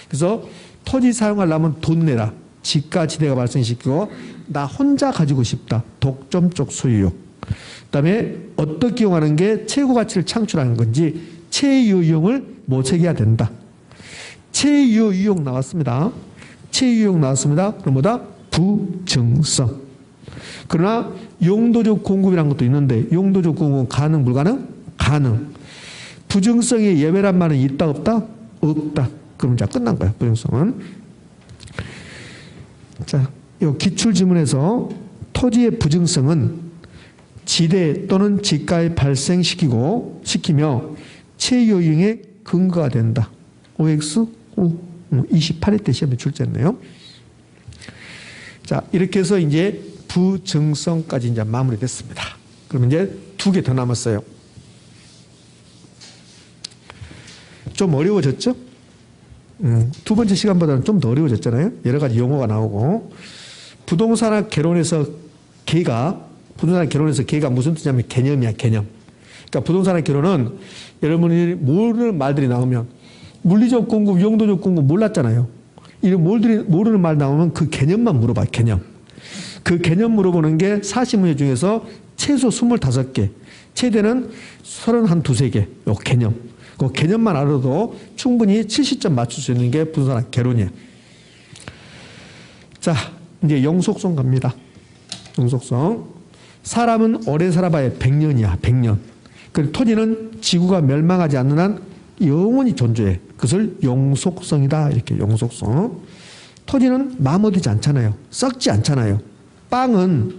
그래서 토지 사용하려면 돈 내라. 지가지대가 발생시키고 나 혼자 가지고 싶다. 독점적 소유욕. 그다음에 어떻게 이용하는 게 최고 가치를 창출하는 건지 체유용을 모색해야 된다. 체유용 나왔습니다. 체유용 나왔습니다. 그럼 뭐다? 부증성. 그러나 용도적 공급이라는 것도 있는데 용도적 공급은 가능 불가능? 가능. 부증성의 예외란 말은 있다 없다? 없다. 그럼 이제 끝난 거야. 부증성은. 자, 이 기출지문에서 토지의 부증성은 지대 또는 지가에 발생시키며 체유용의 근거가 된다. OX 28회 때 시험에 출제했네요. 자, 이렇게 해서 이제 부증성까지 이제 마무리됐습니다. 그러면 이제 2개 더 남았어요. 좀 어려워졌죠? 두 번째 시간보다는 좀 더 어려워졌잖아요. 여러 가지 용어가 나오고. 부동산학 개론에서 개가 무슨 뜻이냐면 개념이야, 개념. 그러니까 부동산학 개론은 여러분이 모르는 말들이 나오면 물리적 공급, 용도적 공급 몰랐잖아요. 이런 모르는 말 나오면 그 개념만 물어봐, 개념. 그 개념 물어보는 게 40문제 중에서 최소 25개, 최대는 31, 2개, 요 개념. 그 개념만 알아도 충분히 70점 맞출 수 있는 게 부동산학 개론이에요. 자, 이제 영속성 갑니다. 영속성. 사람은 오래 살아봐야 100년이야, 100년. 그 토지는 지구가 멸망하지 않는 한 영원히 존재해. 그것을 영속성이다. 이렇게 영속성. 토지는 마모되지 않잖아요. 썩지 않잖아요. 빵은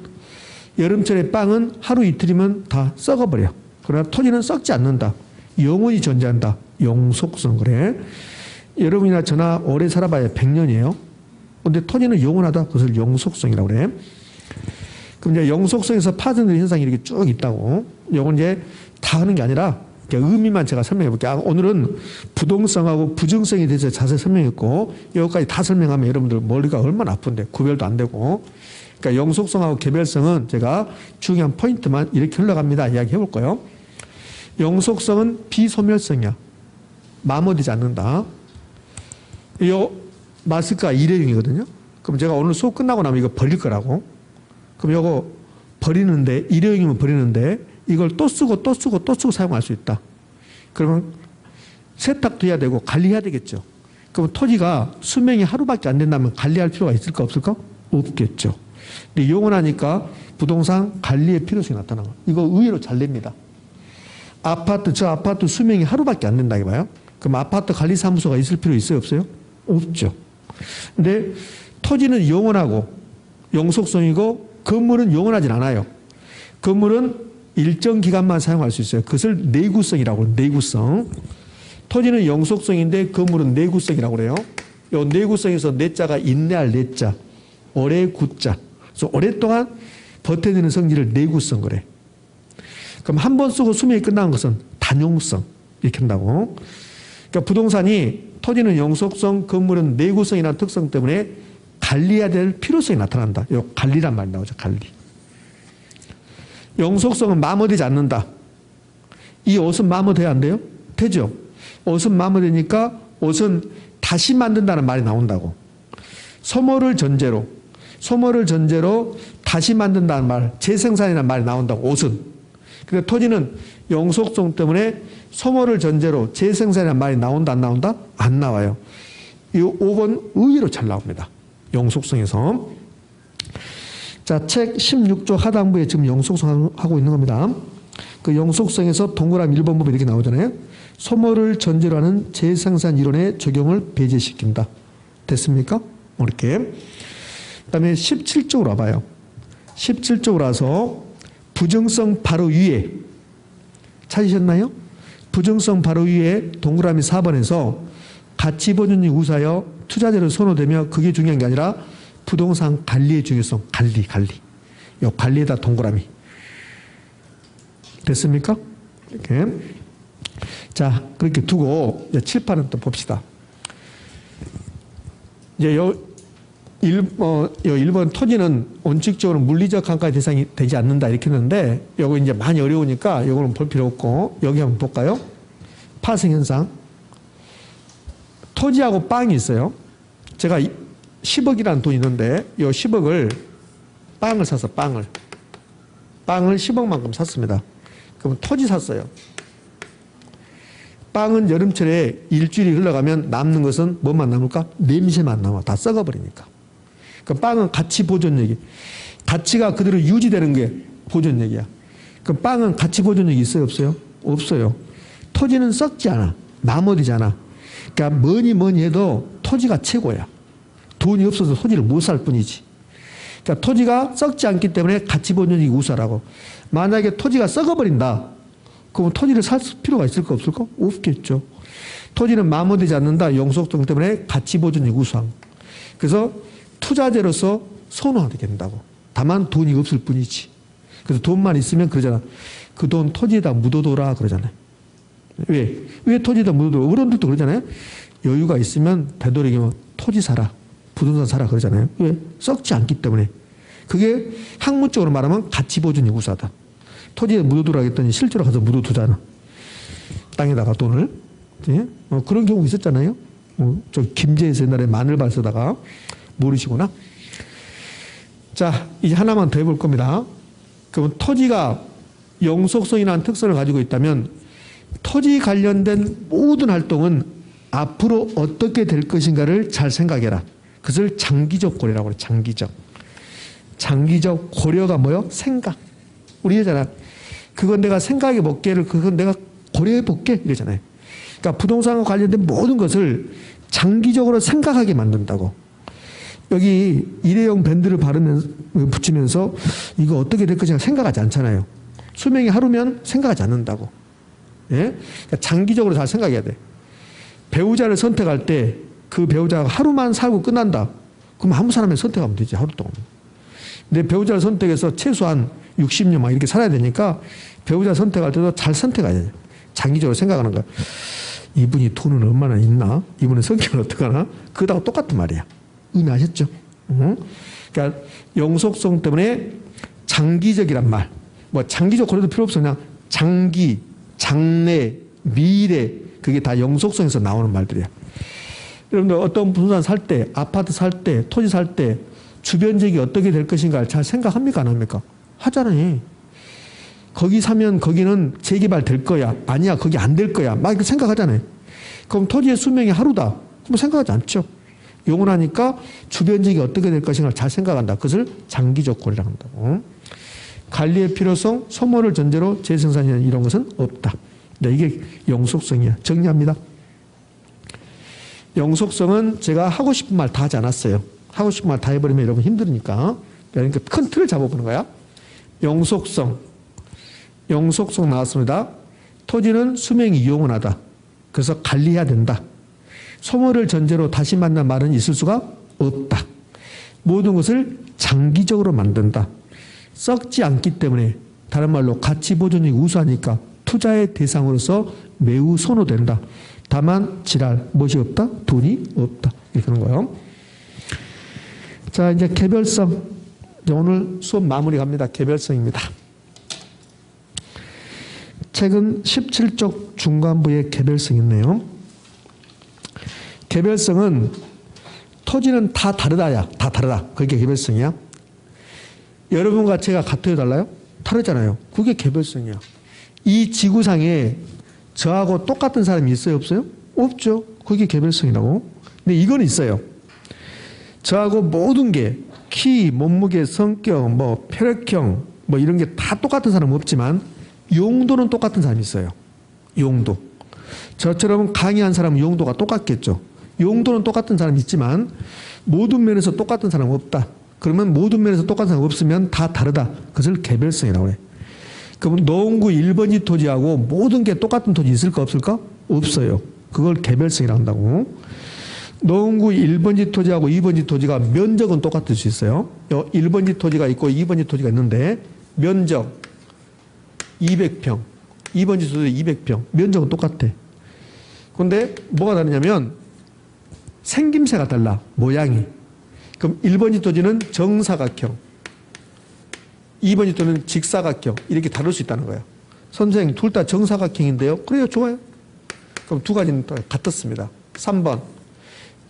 여름철에 빵은 하루 이틀이면 다 썩어버려. 그러나 토지는 썩지 않는다. 영원히 존재한다. 영속성. 그래. 여러분이나 저나 오래 살아봐야 100년이에요. 근데 토지는 영원하다. 그것을 영속성이라고 그래. 그럼 이제 영속성에서 파생되는 현상이 이렇게 쭉 있다고. 이건 이제 다 하는 게 아니라 의미만 제가 설명해 볼게요. 오늘은 부동성하고 부정성에 대해서 자세히 설명했고 여기까지 다 설명하면 여러분들 머리가 얼마나 아픈데 구별도 안 되고. 그러니까 영속성하고 개별성은 제가 중요한 포인트만 이렇게 흘러갑니다. 이야기해 볼 거예요. 영속성은 비소멸성이야. 마모되지 않는다. 이 마스크가 일회용이거든요. 그럼 제가 오늘 수업 끝나고 나면 이거 버릴 거라고. 그럼 이거 버리는데 일회용이면 버리는데 이걸 또 쓰고 또 쓰고 또 쓰고 사용할 수 있다. 그러면 세탁도 해야 되고 관리해야 되겠죠. 그럼 토지가 수명이 하루밖에 안 된다면 관리할 필요가 있을까 없을까? 없겠죠. 근데 영원하니까 부동산 관리의 필요성이 나타나요. 이거 의외로 잘 냅니다. 저 아파트 수명이 하루밖에 안 된다 이봐요. 그럼 아파트 관리사무소가 있을 필요 있어요, 없어요? 없죠. 근데 토지는 영원하고 영속성이고 건물은 영원하진 않아요. 건물은 일정 기간만 사용할 수 있어요. 그것을 내구성이라고 해요. 내구성. 토지는 영속성인데 건물은 내구성이라고 그래요. 이 내구성에서 내자가 인내할 내자, 오래 굳자. 그래서 오랫동안 버텨내는 성질을 내구성 그래. 그럼 한 번 쓰고 수명이 끝나는 것은 단용성 이렇게 한다고. 그러니까 부동산이 토지는 영속성, 건물은 내구성이라는 특성 때문에 관리해야 될 필요성이 나타난다. 이 관리란 말이 나오죠. 관리. 영속성은 마모되지 않는다. 이 옷은 마모돼야 안 돼요? 되죠. 옷은 마모되니까 옷은 다시 만든다는 말이 나온다고. 소모를 전제로 다시 만든다는 말, 재생산이라는 말이 나온다고. 옷은. 근데 토지는 영속성 때문에 소모를 전제로 재생산이라는 말이 나온다 안 나온다? 안 나와요. 이 5번 의외로 잘 나옵니다. 영속성에서. 자, 책 16조 하단부에 지금 영속성 하고 있는 겁니다. 그 영속성에서 동그라미 1번 부분 이렇게 나오잖아요. 소모를 전제로 하는 재생산 이론의 적용을 배제시킨다. 됐습니까? 이렇게. 그 다음에 17쪽으로 와봐요. 17쪽으로 와서 부정성 바로 위에 찾으셨나요? 부정성 바로 위에 동그라미 4번에서 가치보존이 우사하여 투자자를 선호되며 그게 중요한 게 아니라 부동산 관리의 중요성, 관리. 이 관리에다 동그라미. 됐습니까? 이렇게. 자, 그렇게 두고 이제 칠판은 또 봅시다. 이제 1번 토지는 원칙적으로 물리적 감가의 대상이 되지 않는다 이렇게 했는데 요거 이제 많이 어려우니까 요거는 볼 필요 없고 여기 한번 볼까요? 파생현상. 토지하고 빵이 있어요. 제가 10억이라는 돈이 있는데 요 10억을 빵을 사서 빵을 10억만큼 샀습니다. 그럼 토지 샀어요. 빵은 여름철에 일주일이 흘러가면 남는 것은 뭐만 남을까? 냄새만 남아. 다 썩어버리니까. 그 빵은 가치 보존력이. 가치가 그대로 유지되는 게 보존력이야. 그 빵은 가치 보존력이 있어요? 없어요? 없어요. 토지는 썩지 않아. 마모되지 않아. 그러니까 뭐니 해도 토지가 최고야. 돈이 없어서 토지를 못 살 뿐이지. 그러니까 토지가 썩지 않기 때문에 가치 보존력이 우수하라고. 만약에 토지가 썩어버린다. 그럼 토지를 살 필요가 있을까 없을까? 없겠죠. 토지는 마모되지 않는다. 영속성 때문에 가치 보존력이 우수한. 그래서 투자재로서 선호하게 된다고. 다만 돈이 없을 뿐이지. 그래서 돈만 있으면 그러잖아. 그 돈 토지에다 묻어둬라 그러잖아요. 왜 토지에다 묻어둬? 어른들도 그러잖아요. 여유가 있으면 되도록이면 토지 사라. 부동산 사라 그러잖아요. 왜? 썩지 않기 때문에. 그게 학문적으로 말하면 가치 보존이 우수하다. 토지에 묻어두라 했더니 실제로 가서 묻어두잖아. 땅에다가 돈을. 예? 그런 경우 있었잖아요. 저 김제에서 옛날에 마늘밭 쓰다가 모르시구나. 자, 이제 하나만 더 해볼 겁니다. 그럼 토지가 영속성이라는 특성을 가지고 있다면 토지 관련된 모든 활동은 앞으로 어떻게 될 것인가를 잘 생각해라. 그것을 장기적 고려라고 그래. 장기적 고려가 뭐요? 생각. 우리 이러잖아. 그건 내가 생각해 볼게를 그건 내가 고려해 볼게 이러잖아요. 그러니까 부동산과 관련된 모든 것을 장기적으로 생각하게 만든다고. 여기 일회용 밴드를 붙이면서 이거 어떻게 될 것인가 생각하지 않잖아요. 수명이 하루면 생각하지 않는다고. 예? 그러니까 장기적으로 잘 생각해야 돼. 배우자를 선택할 때 그 배우자가 하루만 살고 끝난다. 그럼 아무 사람을 선택하면 되지, 하루 동안. 근데 배우자를 선택해서 최소한 60년 막 이렇게 살아야 되니까 배우자 선택할 때도 잘 선택해야 돼. 장기적으로 생각하는 거야. 이분이 돈은 얼마나 있나? 이분의 성격은 어떡하나? 그거하고 똑같은 말이야. 의미 아셨죠? 그러니까 영속성 때문에 장기적이란 말. 뭐 장기적 고려도 필요 없어. 그냥 장기, 장래, 미래 그게 다 영속성에서 나오는 말들이야. 여러분들 어떤 부동산 살 때, 아파트 살 때, 토지 살 때 주변 지역이 어떻게 될 것인가 잘 생각합니까? 안 합니까? 하잖아요. 거기 사면 거기는 재개발 될 거야. 아니야, 거기 안 될 거야. 막 이렇게 생각하잖아요. 그럼 토지의 수명이 하루다. 그럼 생각하지 않죠. 용을 하니까 주변 지역이 어떻게 될 것인가 잘 생각한다. 그것을 장기적 고려라고 한다고. 관리의 필요성, 소모를 전제로 재생산이나 이런 것은 없다. 네, 이게 영속성이야. 정리합니다. 영속성은 제가 하고 싶은 말 다 하지 않았어요. 하고 싶은 말 다 해버리면 여러분 힘드니까. 그러니까 큰 틀을 잡아보는 거야. 영속성. 영속성 나왔습니다. 토지는 수명이 영원하다. 그래서 관리해야 된다. 소모를 전제로 다시 만난 말은 있을 수가 없다. 모든 것을 장기적으로 만든다. 썩지 않기 때문에 다른 말로 가치 보존이 우수하니까 투자의 대상으로서 매우 선호된다. 다만 지랄, 무엇이 없다? 돈이 없다. 이렇게 하는 거예요. 자, 이제 개별성. 이제 오늘 수업 마무리 갑니다. 개별성입니다. 최근 17쪽 중간부에 개별성이 있네요. 개별성은 토지는 다 다르다야. 다 다르다. 그게 개별성이야. 여러분과 제가 같아요, 달라요? 다르잖아요. 그게 개별성이야. 이 지구상에 저하고 똑같은 사람이 있어요, 없어요? 없죠. 그게 개별성이라고. 근데 이건 있어요. 저하고 모든 게 키, 몸무게, 성격, 뭐 혈액형, 뭐 이런 게 다 똑같은 사람은 없지만 용도는 똑같은 사람이 있어요. 용도. 저처럼 강의한 사람은 용도가 똑같겠죠. 용도는 똑같은 사람이 있지만 모든 면에서 똑같은 사람은 없다. 그러면 모든 면에서 똑같은 사람이 없으면 다 다르다. 그것을 개별성이라고 그래. 그럼 노원구 1번지 토지하고 모든 게 똑같은 토지 있을까 없을까? 없어요. 그걸 개별성이라고 한다고. 노원구 1번지 토지하고 2번지 토지가 면적은 똑같을 수 있어요. 1번지 토지가 있고 2번지 토지가 있는데 면적 200평, 2번지 토지 200평, 면적은 똑같아. 그런데 뭐가 다르냐면 생김새가 달라, 모양이. 그럼 1번지 토지는 정사각형, 2번지 토지는 직사각형, 이렇게 다를 수 있다는 거예요. 선생님, 둘 다 정사각형인데요? 그래요, 좋아요. 그럼 두 가지는 같았습니다. 3번,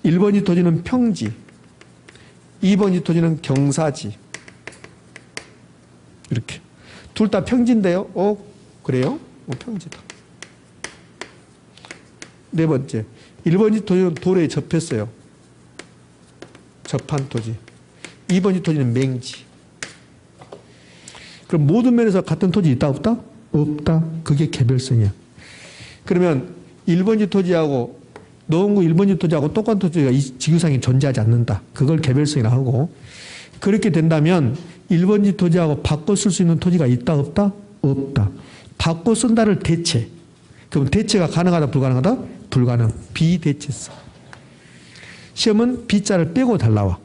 1번지 토지는 평지, 2번지 토지는 경사지. 이렇게. 둘 다 평지인데요? 그래요? 평지다. 네 번째, 1번지 토지는 돌에 접했어요. 접한 토지. 2번지 토지는 맹지. 그럼 모든 면에서 같은 토지 있다 없다? 없다. 그게 개별성이야. 그러면 1번지 토지하고 노원구 1번지 토지하고 똑같은 토지가 이 지구상에 존재하지 않는다. 그걸 개별성이라고 하고, 그렇게 된다면 1번지 토지하고 바꿔 쓸 수 있는 토지가 있다 없다? 없다. 바꿔 쓴다를 대체. 그럼 대체가 가능하다 불가능하다? 불가능. 비대체성. 시험은 B자를 빼고 잘 나와.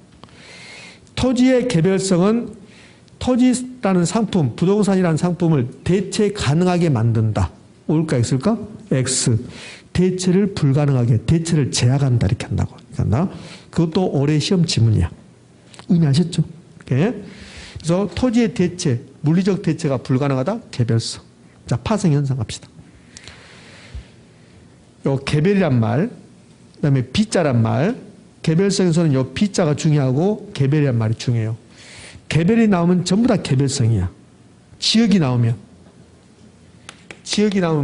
토지의 개별성은 토지라는 상품, 부동산이라는 상품을 대체 가능하게 만든다. 올까 X일까? X. 대체를 불가능하게, 대체를 제약한다. 이렇게 한다고. 그것도 올해 시험 지문이야. 의미 아셨죠? 이렇게. 그래서 토지의 대체, 물리적 대체가 불가능하다. 개별성. 자, 파생현상 갑시다. 요 개별이란 말, 그 다음에 B자란 말, 개별성에서는 요 B자가 중요하고 개별이란 말이 중요해요. 개별이 나오면 전부 다 개별성이야. 지역이 나오면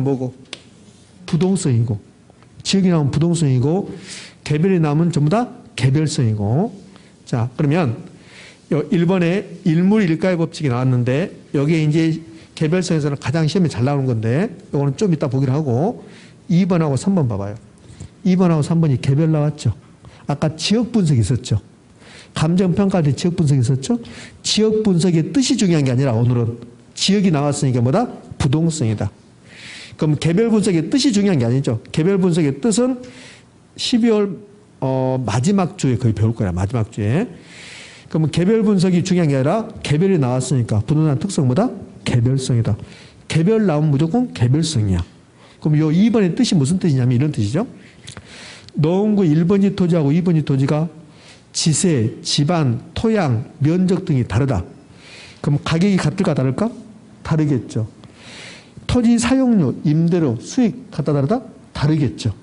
뭐고? 부동성이고. 지역이 나오면 부동성이고, 개별이 나오면 전부 다 개별성이고. 자, 그러면 1번에 일물일가의 법칙이 나왔는데, 여기에 이제 개별성에서는 가장 시험에 잘 나오는 건데, 이거는 좀 이따 보기로 하고, 2번하고 3번 봐봐요. 2번하고 3번이 개별 나왔죠. 아까 지역 분석이 있었죠. 감정평가할 때 지역 분석이 있었죠. 지역 분석의 뜻이 중요한 게 아니라 오늘은 지역이 나왔으니까 뭐다? 부동성이다. 그럼 개별 분석의 뜻이 중요한 게 아니죠. 개별 분석의 뜻은 12월 마지막 주에 거의 배울 거야. 마지막 주에. 그러면 개별 분석이 중요한 게 아니라 개별이 나왔으니까 부동산 특성 뭐다? 개별성이다. 개별 나오면 무조건 개별성이야. 그럼 요 2번의 뜻이 무슨 뜻이냐면 이런 뜻이죠. 노원구 1번지 토지하고 2번지 토지가 지세, 집안, 토양, 면적 등이 다르다. 그럼 가격이 같을까 다를까? 다르겠죠. 토지 사용료, 임대료, 수익 같다 다르다? 다르겠죠.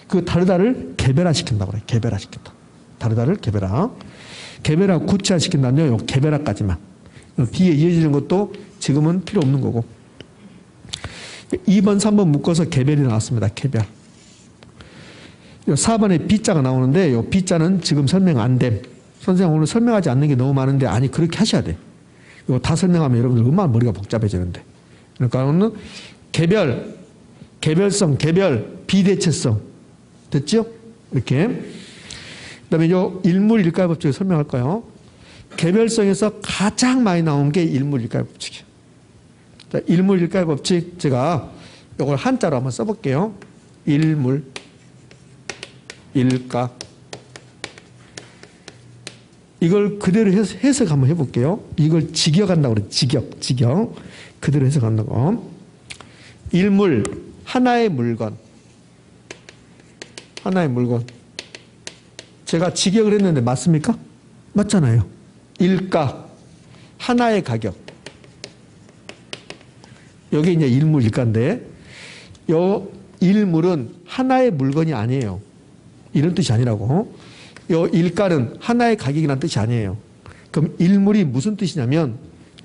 그 다르다를 개별화시킨다고 그래. 개별화시킨다. 다르다를 개별화. 개별화 구체화시킨다는요. 요 개별화까지만. 뒤에 이어지는 것도 지금은 필요 없는 거고. 2번, 3번 묶어서 개별이 나왔습니다. 개별. 4번에 B자가 나오는데 요 B자는 지금 설명 안 됨. 선생님 오늘 설명하지 않는 게 너무 많은데 아니 그렇게 하셔야 돼. 이거 다 설명하면 여러분들 얼마나 머리가 복잡해지는데. 그러니까 오늘 개별, 개별성, 개별, 비대체성 됐죠? 이렇게. 그다음에 요 일물 일가의 법칙을 설명할까요? 개별성에서 가장 많이 나온 게 일물 일가의 법칙이에요. 자, 일물 일가의 법칙 제가 이걸 한자로 한번 써볼게요. 일물 일가. 이걸 그대로 해석 한번 해볼게요. 이걸 직역한다고 그래요. 직역. 그대로 해석한다고. 일물, 하나의 물건. 하나의 물건. 제가 직역을 했는데 맞습니까? 맞잖아요. 일가, 하나의 가격. 여기 이제 일물 일가인데, 요 일물은 하나의 물건이 아니에요. 이런 뜻이 아니라고. 요 일가는 하나의 가격이라는 뜻이 아니에요. 그럼 일물이 무슨 뜻이냐면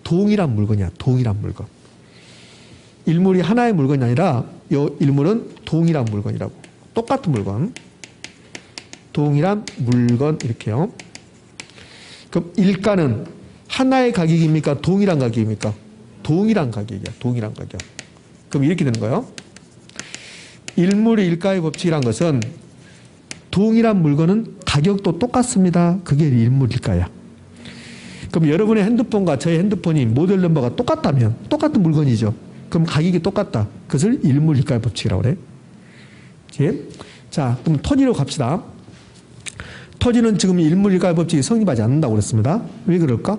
동일한 물건이야. 동일한 물건. 일물이 하나의 물건이 아니라 요 일물은 동일한 물건이라고. 똑같은 물건. 동일한 물건 이렇게요. 그럼 일가는 하나의 가격입니까? 동일한 가격입니까? 동일한 가격이야. 동일한 가격. 그럼 이렇게 되는 거예요. 일물의 일가의 법칙이란 것은 동일한 물건은 가격도 똑같습니다. 그게 일물일가야. 그럼 여러분의 핸드폰과 저의 핸드폰이 모델 넘버가 똑같다면 똑같은 물건이죠. 그럼 가격이 똑같다. 그것을 일물일가의 법칙이라고 그래. 자, 그럼 토지로 갑시다. 토지는 지금 일물일가의 법칙이 성립하지 않는다고 그랬습니다. 왜 그럴까?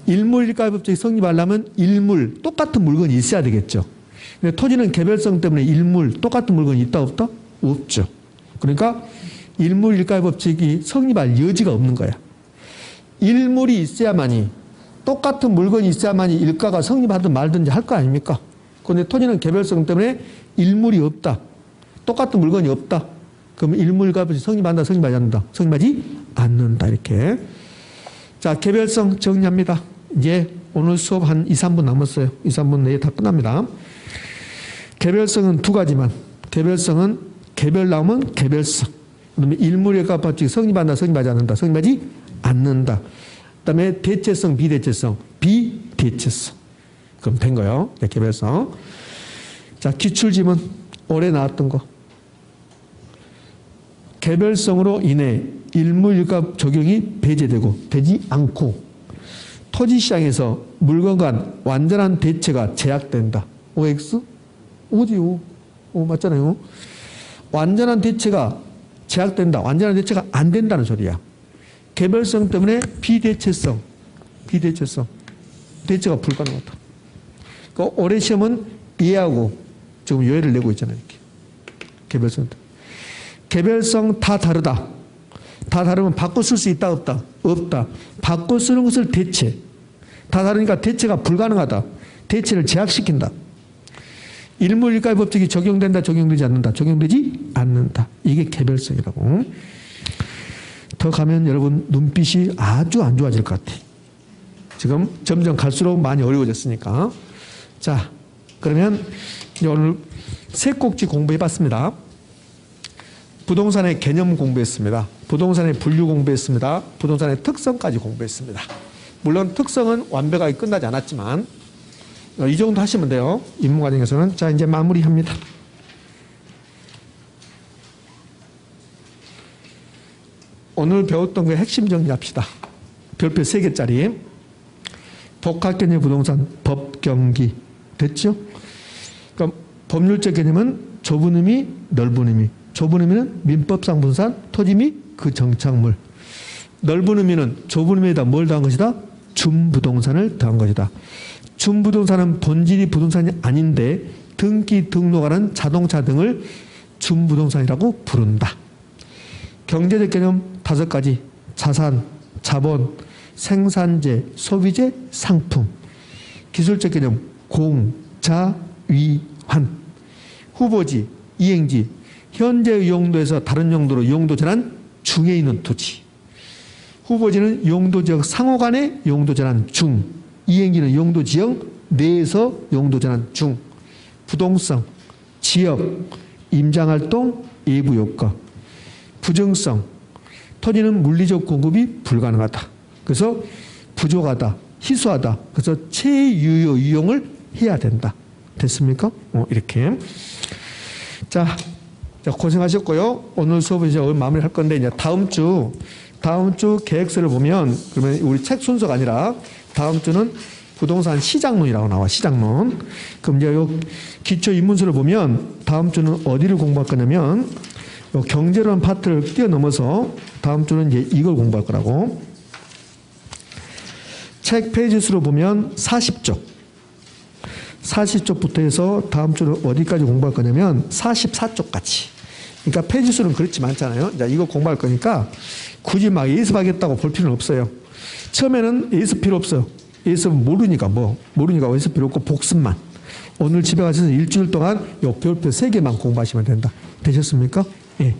일물일가의 법칙이 성립하려면 일물, 똑같은 물건이 있어야 되겠죠. 근데 토지는 개별성 때문에 일물, 똑같은 물건이 있다 없다? 없죠. 그러니까 일물일가의 법칙이 성립할 여지가 없는 거야. 일물이 있어야만이, 똑같은 물건이 있어야만이 일가가 성립하든 말든지 할 거 아닙니까? 그런데 토지는 개별성 때문에 일물이 없다. 똑같은 물건이 없다. 그럼 일물일가의 법칙이 성립한다, 성립하지 않는다? 성립하지 않는다. 이렇게. 자, 개별성 정리합니다. 이제 오늘 수업 한 2, 3분 남았어요. 2, 3분 내에 다 끝납니다. 개별성은 두 가지만. 개별성은 개별 나오면 개별성. 그다음에 일물일가 법칙이 성립한다, 성립하지 않는다, 성립하지 않는다. 그다음에 대체성, 비대체성, 비대체성. 그럼 된 거예요. 개별성. 자, 기출지문 올해 나왔던 거. 개별성으로 인해 일물일가 적용이 배제되고 되지 않고 토지시장에서 물건 간 완전한 대체가 제약된다. OX? 어디요? 맞잖아요. 완전한 대체가 제약된다. 완전한 대체가 안 된다는 소리야. 개별성 때문에 비대체성. 대체가 불가능하다. 그러니까 올해 시험은 예하고 지금 요해를 내고 있잖아요. 이렇게. 개별성. 개별성 다 다르다. 다 다르면 바꿔 쓸 수 있다 없다? 없다. 바꿔 쓰는 것을 대체. 다 다르니까 대체가 불가능하다. 대체를 제약시킨다. 일물일가의 법칙이 적용된다, 적용되지 않는다, 적용되지 않는다. 이게 개별성이라고. 더 가면 여러분 눈빛이 아주 안 좋아질 것 같아. 지금 점점 갈수록 많이 어려워졌으니까. 자, 그러면 오늘 세 꼭지 공부해봤습니다. 부동산의 개념 공부했습니다. 부동산의 분류 공부했습니다. 부동산의 특성까지 공부했습니다. 물론 특성은 완벽하게 끝나지 않았지만 이 정도 하시면 돼요. 입문 과정에서는. 자, 이제 마무리합니다. 오늘 배웠던 거 핵심 정리합시다. 별표 3개짜리. 복합개념 부동산 법경기. 됐죠? 그럼 법률적 개념은 좁은 의미, 넓은 의미. 좁은 의미는 민법상 분산, 토지 및 그 정착물. 넓은 의미는 좁은 의미에다 뭘 더한 것이다? 준부동산을 더한 것이다. 준부동산은 본질이 부동산이 아닌데 등기 등록하는 자동차 등을 준부동산이라고 부른다. 경제적 개념 5가지. 자산, 자본, 생산재, 소비재, 상품. 기술적 개념 공, 자, 위, 환. 후보지, 이행지. 현재의 용도에서 다른 용도로 용도 전환 중에 있는 토지. 후보지는 용도지역 상호간의 용도 전환 중. 이행지는 용도지역 내에서 용도 전환 중. 부동성, 지역, 임장활동, 예부효과. 부정성. 토지는 물리적 공급이 불가능하다. 그래서 부족하다. 희소하다. 그래서 체유효 이용을 해야 된다. 됐습니까? 이렇게. 자, 고생하셨고요. 오늘 수업은 이제 마무리할 건데, 이제 다음 주 계획서를 보면, 그러면 우리 책 순서가 아니라 다음 주는 부동산 시장론이라고 나와, 시장론. 그럼 이제 요 기초 입문서를 보면 다음 주는 어디를 공부할 거냐면, 요 경제론 파트를 뛰어넘어서 다음 주는 이제 이걸 공부할 거라고. 책 페이지 수로 보면 40쪽. 40쪽부터 해서 다음 주는 어디까지 공부할 거냐면 44쪽까지. 그러니까 페이지 수는 그렇지 많잖아요. 자, 이거 공부할 거니까 굳이 막 예습하겠다고 볼 필요는 없어요. 처음에는 예습 필요 없어요. 예습은 모르니까 예습 필요 없고 복습만. 오늘 집에 가셔서 일주일 동안 요 별표 3개만 공부하시면 된다. 되셨습니까? 예.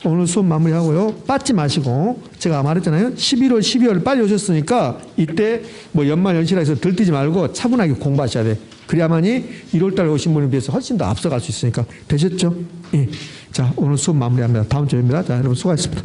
오늘 수업 마무리하고요. 빠지 마시고 제가 말했잖아요. 11월, 12월 빨리 오셨으니까 이때 뭐 연말 연시라 해서 들뜨지 말고 차분하게 공부하셔야 돼. 그래야만이 1월달에 오신 분에 비해서 훨씬 더 앞서갈 수 있으니까. 되셨죠? 예. 자, 오늘 수업 마무리합니다. 다음 주입니다. 자, 여러분 수고하셨습니다.